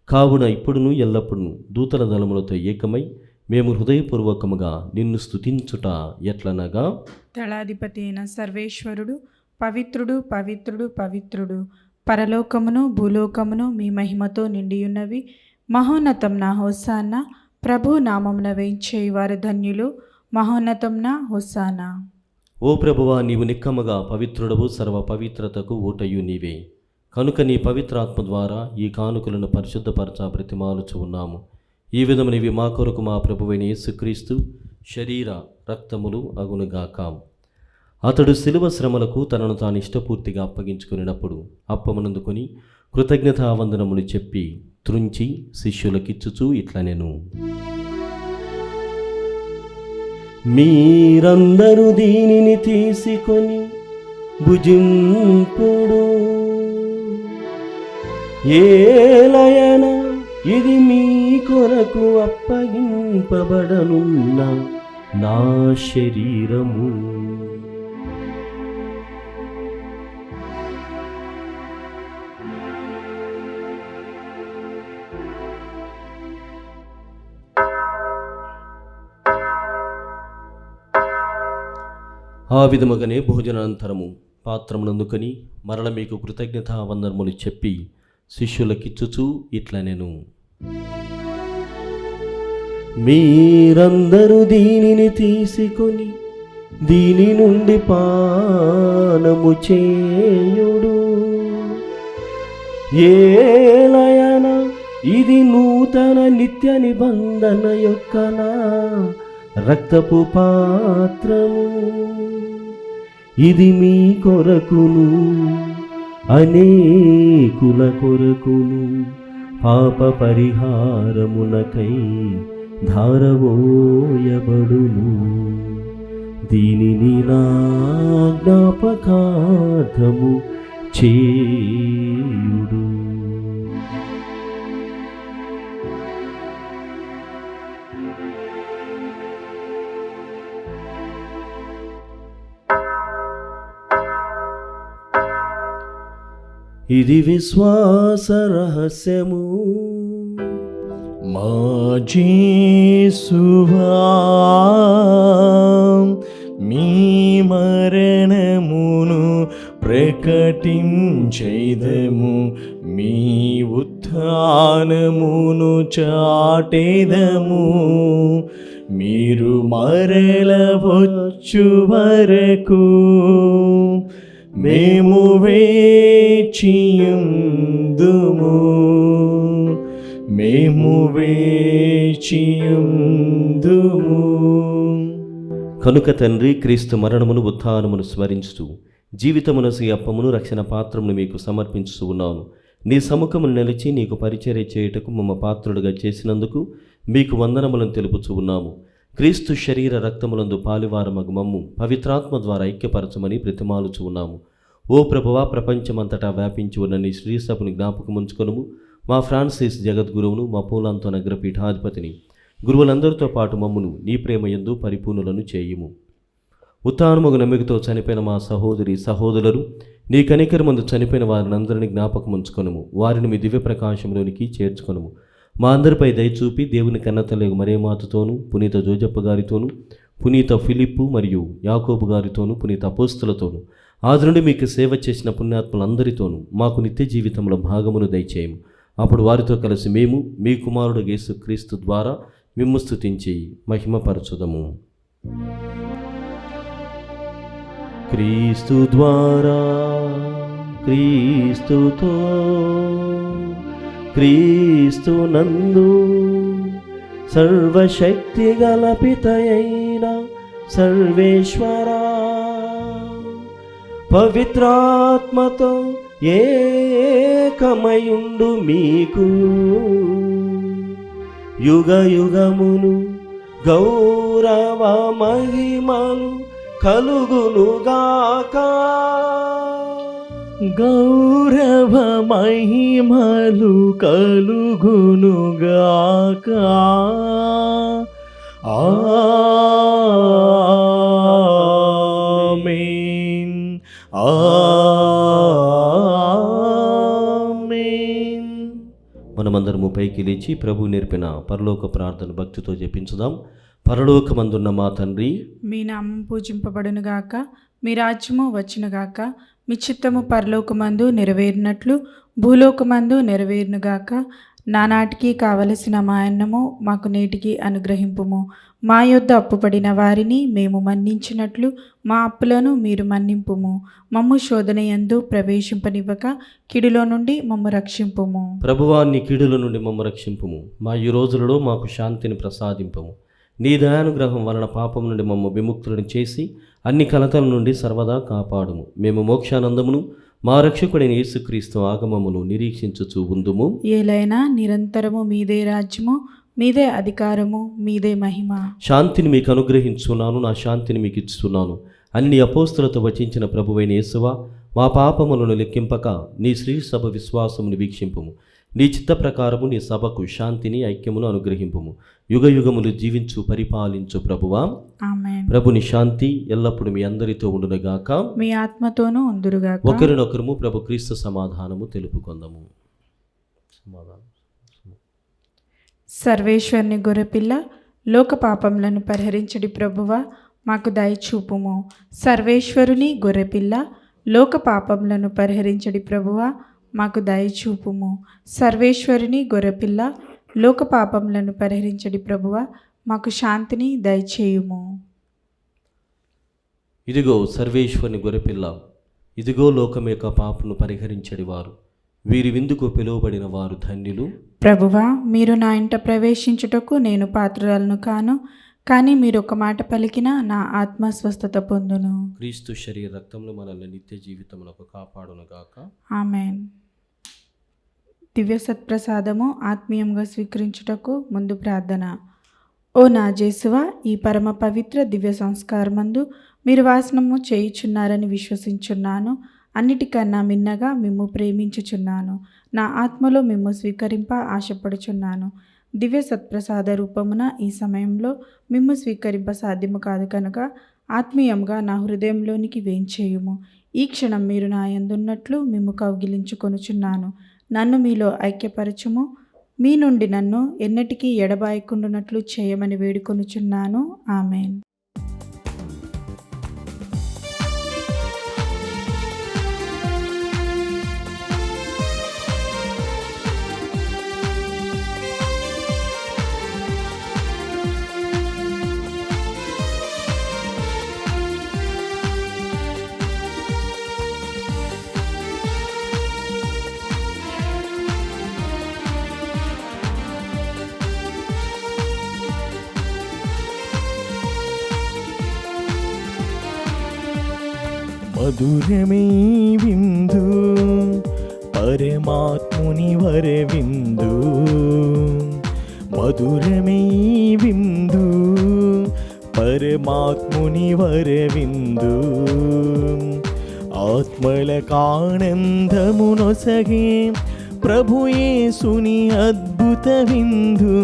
కావున ఇప్పుడును ఎల్లప్పుడూ దూతల దళములతో ఏకమై మేము హృదయపూర్వకముగా నిన్ను స్తుతించుట ఎట్లనగా, దళాధిపతి అయిన సర్వేశ్వరుడు పవిత్రుడు పవిత్రుడు పవిత్రుడు, పరలోకమును భూలోకమును మీ మహిమతో నిండియున్నవి. మహోన్నతం నా హోసాన్న, ప్రభు నామమున వేయించేవారు ధన్యులు. మహోన్నతం నా హోసానా. ఓ ప్రభువా, నీవు నిక్కముగా పవిత్రుడవు, సర్వ పవిత్రతకు ఊటయు నీవే. కనుక నీ పవిత్రాత్మ ద్వారా ఈ కానుకలను పరిశుద్ధపరచ బ్రతిమాలుచు ఉన్నాము. ఈ విధమునివి మా కొరకు మా ప్రభువైన యేసుక్రీస్తు శరీర రక్తములు అగునుగాక. అతడు శిలువ శ్రమలకు తనను తాను ఇష్టపూర్తిగా అప్పగించుకునేటప్పుడు అప్పమనందుకొని కృతజ్ఞతావందనములు చెప్పి త్రుంచి శిష్యులకిచ్చుచూ ఇట్లనెను, మీరందరూ దీనిని తీసుకొని భుజింపుడు. ఏలయన ఇది మీ కొరకు అప్పగింపబడనున్న నా శరీరము. ఆ విధముగానే భోజనానంతరము పాత్రమునందుకొని మరల మీకు కృతజ్ఞతావందనములు చెప్పి శిష్యులకిచ్చుచూ ఇట్లనెను, మీరందరూ దీనిని తీసుకొని దీని నుండి పానము చేయుడు. ఏలయన ఇది నూతన నిత్య నిబంధన యొక్క నా రక్తపు పాత్రము. ఇది మీ కొరకును అనేకుల కొరకును పాప పరిహారమునకై ధారవోయబడును. దీనిని నా జ్ఞాపకార్థము చేయుడు. ఇది విశ్వాస రహస్యము. మా యేసువా, మీ మరణమును ప్రకటించెదము, మీ ఉత్థానమును చాటెదము. మీరు మరల వచ్చు వరకు మేము వేచియుందుము. కనుక తండ్రి, క్రీస్తు మరణమును ఉత్థానమును స్మరించుతూ జీవితమునసి అప్పమును రక్షణ పాత్రమును మీకు సమర్పించుతూ ఉన్నాను. నీ సముఖమును నిలిచి నీకు పరిచర్య చేయుటకు మమ్మ పాత్రుడుగా చేసినందుకు మీకు వందనములను తెలుపుచూ ఉన్నాము. క్రీస్తు శరీర రక్తములందు పాలివారమగు మమ్ము పవిత్రాత్మ ద్వారా ఐక్యపరచమని బ్రతిమాలుచూ ఉన్నాము. ఓ ప్రభువా, ప్రపంచమంతటా వ్యాపించి ఉన్న నీ శ్రీ సభను జ్ఞాపకం ఉంచుకొనుము. మా ఫ్రాన్సిస్ జగద్గురువును, మా పూలంతో నగరపీఠాధిపతిని, గురువులందరితో పాటు మమ్మును నీ ప్రేమ యందు పరిపూర్ణులను చేయుము. ఉత్థానముగు నమ్మికతో చనిపోయిన మా సహోదరి సహోదరులు, నీ కనికరమందు చనిపోయిన వారినందరినీ జ్ఞాపకం ఉంచుకొనుము. వారిని మీ దివ్య ప్రకాశంలోనికి చేర్చుకొనుము. మా అందరిపై దయచూపి దేవుని కన్నతల్లి మరియమాతతోనూ, పునీత జోజప్ప గారితోనూ, పునీత ఫిలిప్పు మరియు యాకోబు గారితోనూ, పునీత అపోస్తులతోనూ, ఆది నుండి మీకు సేవ చేసిన పుణ్యాత్ములందరితోనూ మాకు నిత్య జీవితంలో భాగమును దయచేయము. అప్పుడు వారితో కలిసి మేము మీ కుమారుడు యేసుక్రీస్తు ద్వారా మిమ్ము స్తుతించి మహిమపరచుదము. క్రీస్తు ద్వారా, క్రీస్తుతో, క్రీస్తు నందు సర్వశక్తి గల పితయైన సర్వేశ్వరా, పవిత్రాత్మతో ఏకమయుండు మీకు యుగ యుగములు గౌరవ మహిమలు కలుగునుగాక. గౌరవ మహిమలు కలుగునుగాక. ఆమేన్. ఆమేన్. మనమందరము పైకి లేచి ప్రభు నేర్పిన పరలోక ప్రార్థన భక్తితో జపించుదాం. పరలోకమందున్న మా తండ్రి, మీ నామం పూజింపబడునుగాక, మీ రాజ్యము వచ్చునుగాక, మీ చిత్తము పరలోకమందు నెరవేరినట్లు భూలోకమందు నెరవేరునుగాక. నానాటికి కావలసిన మా అన్నము మాకు నేటికి అనుగ్రహింపుము. మా యొద్ద అప్పుపడిన వారిని మేము మన్నించినట్లు మా అప్పులను మీరు మన్నింపుము. మమ్ము శోధన యందు ప్రవేశింపనివ్వక కీడులో నుండి మమ్ము రక్షింపుము. ప్రభువా, నీ కీడుల నుండి మమ్ము రక్షింపుము. మా ఈ రోజులలో మాకు శాంతిని ప్రసాదింపము. నీ దయానుగ్రహం వలన పాపం నుండి మమ్ము విముక్తులను చేసి అన్ని కలతల నుండి సర్వదా కాపాడుము. మేము మోక్షానందమును మా రక్షకుడైన యేసుక్రీస్తు ఆగమమును నిరీక్షించుచూ ఉందుము. ఏలైనా నిరంతరము మీదే రాజ్యము, మీదే అధికారము, మీదే మహిమ. శాంతిని మీకు అనుగ్రహించున్నాను, నా శాంతిని మీకు ఇస్తున్నాను అని నీ అపోస్తులతో వచించిన ప్రభువైన యేసువా, మా పాపములను లెక్కింపక నీ శ్రీ సభ విశ్వాసమును వీక్షింపుము. నీ చిత్త ప్రకారము నీ సభకు శాంతిని, ఐక్యమును అనుగ్రహింపుము. యుగ యుగములు జీవించు పరిపాలించు ప్రభువా. ఆమేన్. ప్రభుని శాంతి ఎల్లప్పుడు మీ అందరితో ఉండునుగాక, మీ ఆత్మతోనూ ఉందురుగాక. ఒకరినొకరము ప్రభు క్రీస్తు సమాధానము తెలుపుకొందము. సమాధానం. సర్వేశ్వరుని గొర్రెపిల్ల, లోక పాపములను పరిహరించడి ప్రభువా, మాకు దయచూపుము. సర్వేశ్వరుని గొర్రెపిల్ల, లోక పాపములను పరిహరించడి ప్రభువా, మాకు దయచూపుము. సర్వేశ్వరుని గొర్రెపిల్ల, లోక పాపములను పరిహరించడి ప్రభువా, మాకు శాంతిని దయచేయుము. ఇదిగో సర్వేశ్వరుని గొర్రెపిల్ల, ఇదిగో లోకం యొక్క పాపను పరిహరించడి వారు. వీరి విందుకు పిలువబడిన వారు ధన్యులు. ప్రభువా, మీరు నా ఇంట ప్రవేశించుటకు నేను పాత్రురాలను కాను, కానీ మీరు ఒక మాట పలికినా నా ఆత్మ స్వస్థత పొందును. క్రీస్తు శరీర రక్తములు మనల్ని నిత్య జీవితములకు కాపాడునుగాక. ఆమేన్. దివ్య సత్ప్రసాదము ఆత్మీయంగా స్వీకరించుటకు ముందు ప్రార్థన. ఓ నా జేసువా, ఈ పరమ పవిత్ర దివ్య సంస్కారమందు మీరు వాసనము చేయుచున్నారని విశ్వసించున్నాను. అన్నిటికన్నా మిన్నగా మిమ్ము ప్రేమించుచున్నాను. నా ఆత్మలో మిమ్ము స్వీకరింప ఆశపడుచున్నాను. దివ్య సత్ప్రసాద రూపమున ఈ సమయంలో మిమ్ము స్వీకరింప సాధ్యము కాదు కనుక ఆత్మీయంగా నా హృదయంలోనికి వేంచేయుము. ఈ క్షణం మీరు నా యందున్నట్లు మిమ్ము కౌగిలించుకొనుచున్నాను. నన్ను మీలో ఐక్యపరచుము. మీ నుండి నన్ను ఎన్నటికీ ఎడబాయకుండునట్లు చేయమని వేడుకొనుచున్నాను. ఆమెన్. మధురమే విందు పరమాత్ముని వరవిందు. మధురమే విందు పరమాత్ముని వరవిందు. ఆత్మలకానందమునొసగే ప్రభు యేసుని అద్భుత విందు.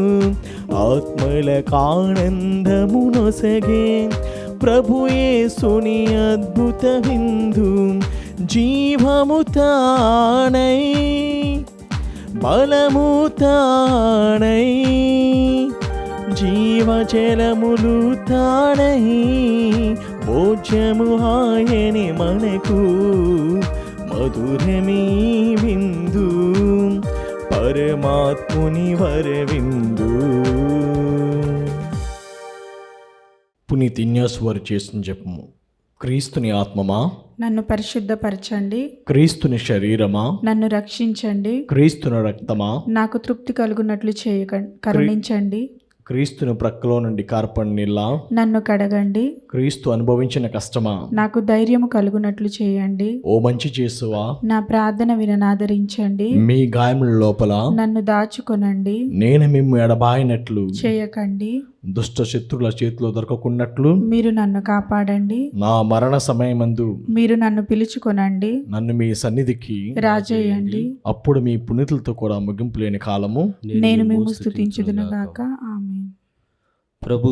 ఆత్మలకానందమునొసగే ప్రభు యేసుని అద్భుత విందు. జీవము తానై బలము తానై జీవజలములు తానై భోజ్యము ఆయని మనకు మధురమీ విందు పరమాత్ముని వరవిందు. పునీత్ ఇన్యాస్ వారు చేసిన జపము. క్రీస్తుని ఆత్మమా నన్ను పరిశుద్ధపరచండి, క్రీస్తుని శరీరమా నన్ను రక్షించండి, క్రీస్తుని రక్తమా నాకు తృప్తి కలుగునట్లు కరుణించండి, క్రీస్తుని ప్రక్కలో నుండి కార్పడి నీళ్ళ నన్ను కడగండి, క్రీస్తు అనుభవించిన కష్టమా నాకు ధైర్యము కలుగునట్లు చేయండి, ఓ మంచి చేసువా నా ప్రార్థన విననాదరించండి, మీ గాయముల లోపల నన్ను దాచుకొనండి, నేను మిమ్ము ఎడబాయినట్లు చేయకండి, దుష్ట శత్రుల చేతిలో దొరకకున్నట్లు మీరు నన్ను కాపాడండి, నా మరణ సమయమందు మీరు నన్ను పిలుచుకొనండి, నన్ను మీ సన్నిధికి రాజేయండి, అప్పుడు మీ పునీతులతో కూడా ముగింపు లేని కాలము నేను మేము స్తుతించుదునుగాక. ఆమేన్. ప్రభు,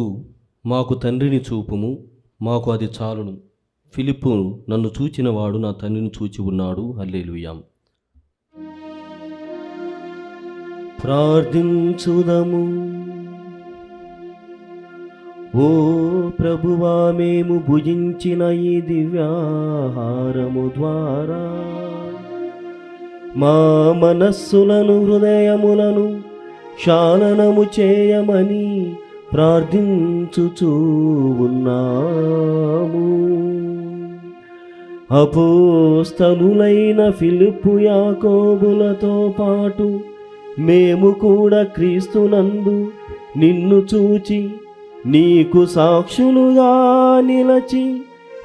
మాకు తండ్రిని చూపుము, మాకు అది చాలును. ఫిలిప్పు నన్ను చూచినవాడు నా తండ్రిని చూచి ఉన్నాడు. హల్లెలూయా. ప్రార్థించుదము. ఓ ప్రభువా, మేము భుజించిన ఈ దివ్యాహారము ద్వారా మా మనస్సులను హృదయములను శాలనము చేయమని ప్రార్థించుచూ ఉన్నాము. అపోస్తలులైన ఫిలిప్పు యాకోబులతో పాటు మేము కూడా క్రీస్తునందు నిన్ను చూచి నీకు సాక్షులుగా నిలచి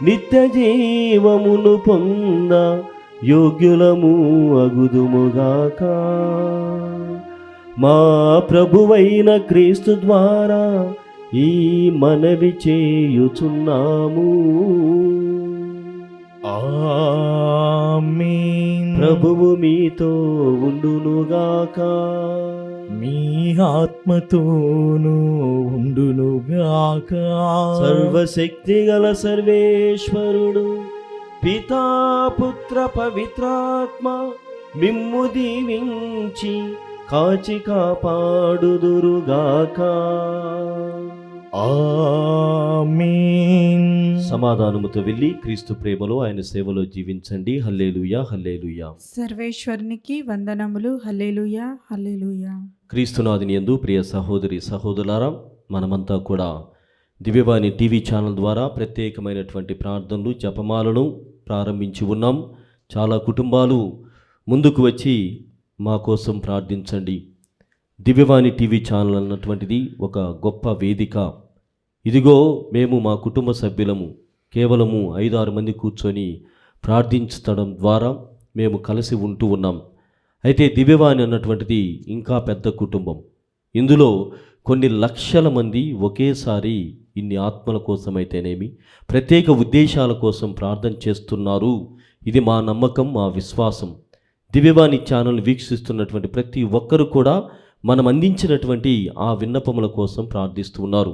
నిత్య జీవమును పొంద యోగ్యులము అగుదుముగాక. మా ప్రభువైన క్రీస్తు ద్వారా ఈ మనవి చేయుచున్నాము. ఆమేన్. ప్రభువు మీతో ఉండునుగాక. మీ ఆత్మతోనూ ఉండునుగాక. సర్వశక్తి గల సర్వేశ్వరుడు పితా పుత్ర పవిత్రాత్మ మిమ్ము దీవించి కాచి కాపాడుదురుగాక. ఆమేన్. సమాధానముతో వెళ్ళి క్రీస్తు ప్రేమలో ఆయన సేవలో జీవించండి. హల్లెలూయా, హల్లెలూయా. సర్వేశ్వరునికి వందనములు. హల్లెలూయా, హల్లెలూయా. క్రీస్తునాథుని యందు ప్రియ సహోదరి సహోదరులారా, మనమంతా కూడా దివ్యవాణి టీవీ ఛానల్ ద్వారా ప్రత్యేకమైనటువంటి ప్రార్థనలు జపమాలను ప్రారంభించి ఉన్నాం. చాలా కుటుంబాలు ముందుకు వచ్చి మా కోసం ప్రార్థించండి. దివ్యవాణి టీవీ ఛానల్ అన్నటువంటిది ఒక గొప్ప వేదిక. ఇదిగో మేము మా కుటుంబ సభ్యులము కేవలము 5-6 మంది కూర్చొని ప్రార్థించడం ద్వారా మేము కలిసి ఉంటూ ఉన్నాం. అయితే దివ్యవాణి అన్నటువంటిది ఇంకా పెద్ద కుటుంబం. ఇందులో కొన్ని లక్షల మంది ఒకేసారి ఇన్ని ఆత్మల కోసమైతేనేమి ప్రత్యేక ఉద్దేశాల కోసం ప్రార్థన చేస్తున్నారు. ఇది మా నమ్మకం, మా విశ్వాసం. దివ్యవాణి ఛానల్ వీక్షిస్తున్నటువంటి ప్రతి ఒక్కరు కూడా మనం అందించినటువంటి ఆ విన్నపముల కోసం ప్రార్థిస్తున్నారు.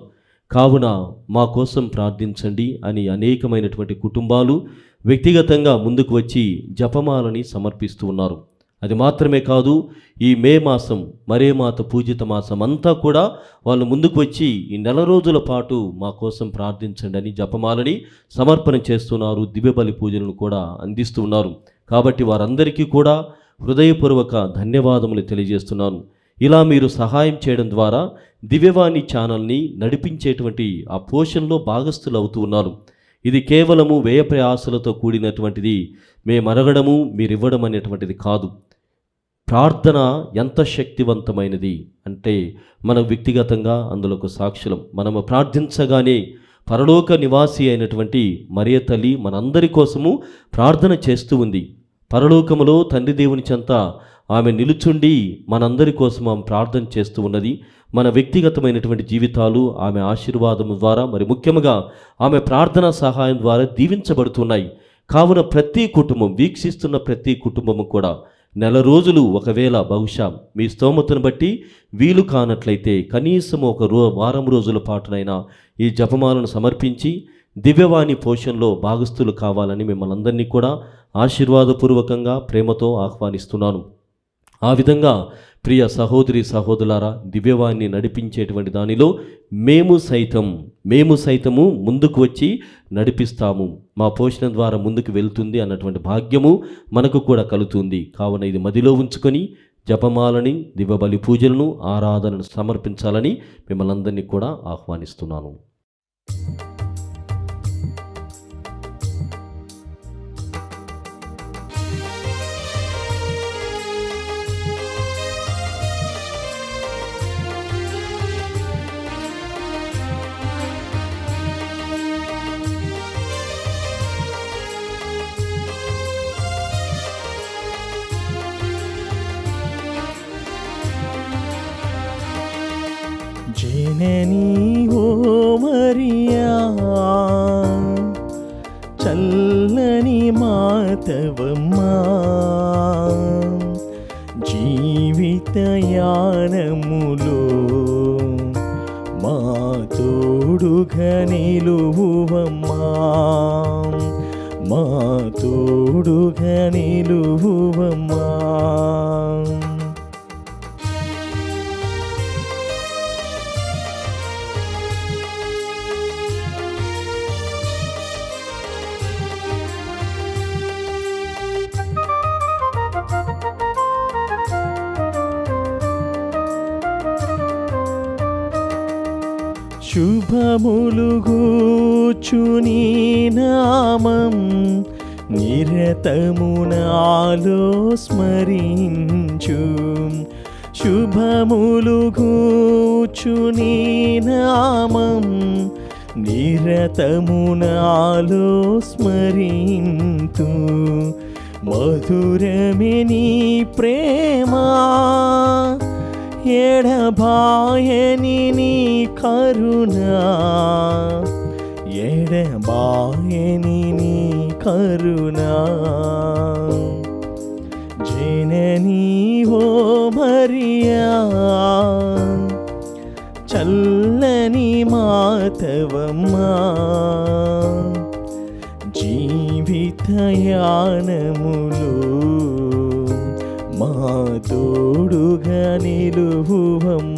కావున మా కోసం ప్రార్థించండి అని అనేకమైనటువంటి కుటుంబాలు వ్యక్తిగతంగా ముందుకు వచ్చి జపమాలని సమర్పిస్తూ ఉన్నారు. అది మాత్రమే కాదు, ఈ మే మాసం మరే మాత పూజిత మాసం అంతా కూడా వాళ్ళు ముందుకు వచ్చి ఈ 4 రోజుల పాటు మా కోసం ప్రార్థించండి అని జపమాలని సమర్పణ చేస్తున్నారు. దివ్యబలి పూజలను కూడా అందిస్తూ ఉన్నారు. కాబట్టి వారందరికీ కూడా హృదయపూర్వక ధన్యవాదములు తెలియజేస్తున్నాను. ఇలా మీరు సహాయం చేయడం ద్వారా దివ్యవాణి ఛానల్ని నడిపించేటువంటి ఆ పోషణలో భాగస్థులు అవుతూ ఉన్నారు. ఇది కేవలము వ్యయ ప్రయాసలతో కూడినటువంటిది. మేమరగడము మీరివ్వడం అనేటువంటిది కాదు. ప్రార్థన ఎంత శక్తివంతమైనది అంటే మన వ్యక్తిగతంగా అందులోకి సాక్షులం. మనము ప్రార్థించగానే పరలోక నివాసి అయినటువంటి మరియ తల్లి మనందరి కోసము ప్రార్థన చేస్తూ ఉంది. పరలోకములో తండ్రి దేవుని చెంత ఆమె నిలుచుండి మనందరి కోసం ఆమె ప్రార్థన చేస్తూ ఉన్నది. మన వ్యక్తిగతమైనటువంటి జీవితాలు ఆమె ఆశీర్వాదం ద్వారా, మరి ముఖ్యంగా ఆమె ప్రార్థనా సహాయం ద్వారా దీవించబడుతున్నాయి. కావున ప్రతి కుటుంబం, వీక్షిస్తున్న ప్రతి కుటుంబము కూడా నెల రోజులు, ఒకవేళ బహుశా మీ స్తోమతను బట్టి వీలు కానట్లయితే కనీసం ఒక వారం రోజుల పాటునైనా ఈ జపమాలను సమర్పించి దివ్యవాణి పోషణలో భాగస్థులు కావాలని మిమ్మల్ని అందరినీ కూడా ఆశీర్వాదపూర్వకంగా ప్రేమతో ఆహ్వానిస్తున్నాను. ఆ విధంగా ప్రియ సహోదరి సహోదరులారా, దివ్యవాణిని నడిపించేటువంటి దానిలో మేము సైతము ముందుకు వచ్చి నడిపిస్తాము. మా పోషణ ద్వారా ముందుకు వెళ్తుంది అన్నటువంటి భాగ్యము మనకు కూడా కలుగుతుంది. కావున ఇది మదిలో ఉంచుకొని జపమాలని, దివ్యబలి పూజలను, ఆరాధనను సమర్పించాలని మిమ్మల్ని అందరినీ కూడా ఆహ్వానిస్తున్నాను. జననీ ఓ మరియా, చల్లని మాతవమ్మా, జీవితయానములో మా తోడుగా నిలువువమ్మా, మా తోడుగా నిలువువమ్మా. శుభములు గూర్చు నీ నామం నిరతము నాలో స్మరించు. శుభములు గూర్చు నీ నామం నిరతము నాలో స్మరింతు. మధురమే నీ ప్రేమా, ఎడబాయని నీ కరుణా, ఎడబాయని నీ కరుణా. జననీ ఓ మరియా, చల్లని మాతవమ్మా, జీవితయానములో మా తోడుగా నిలువువమ్మా.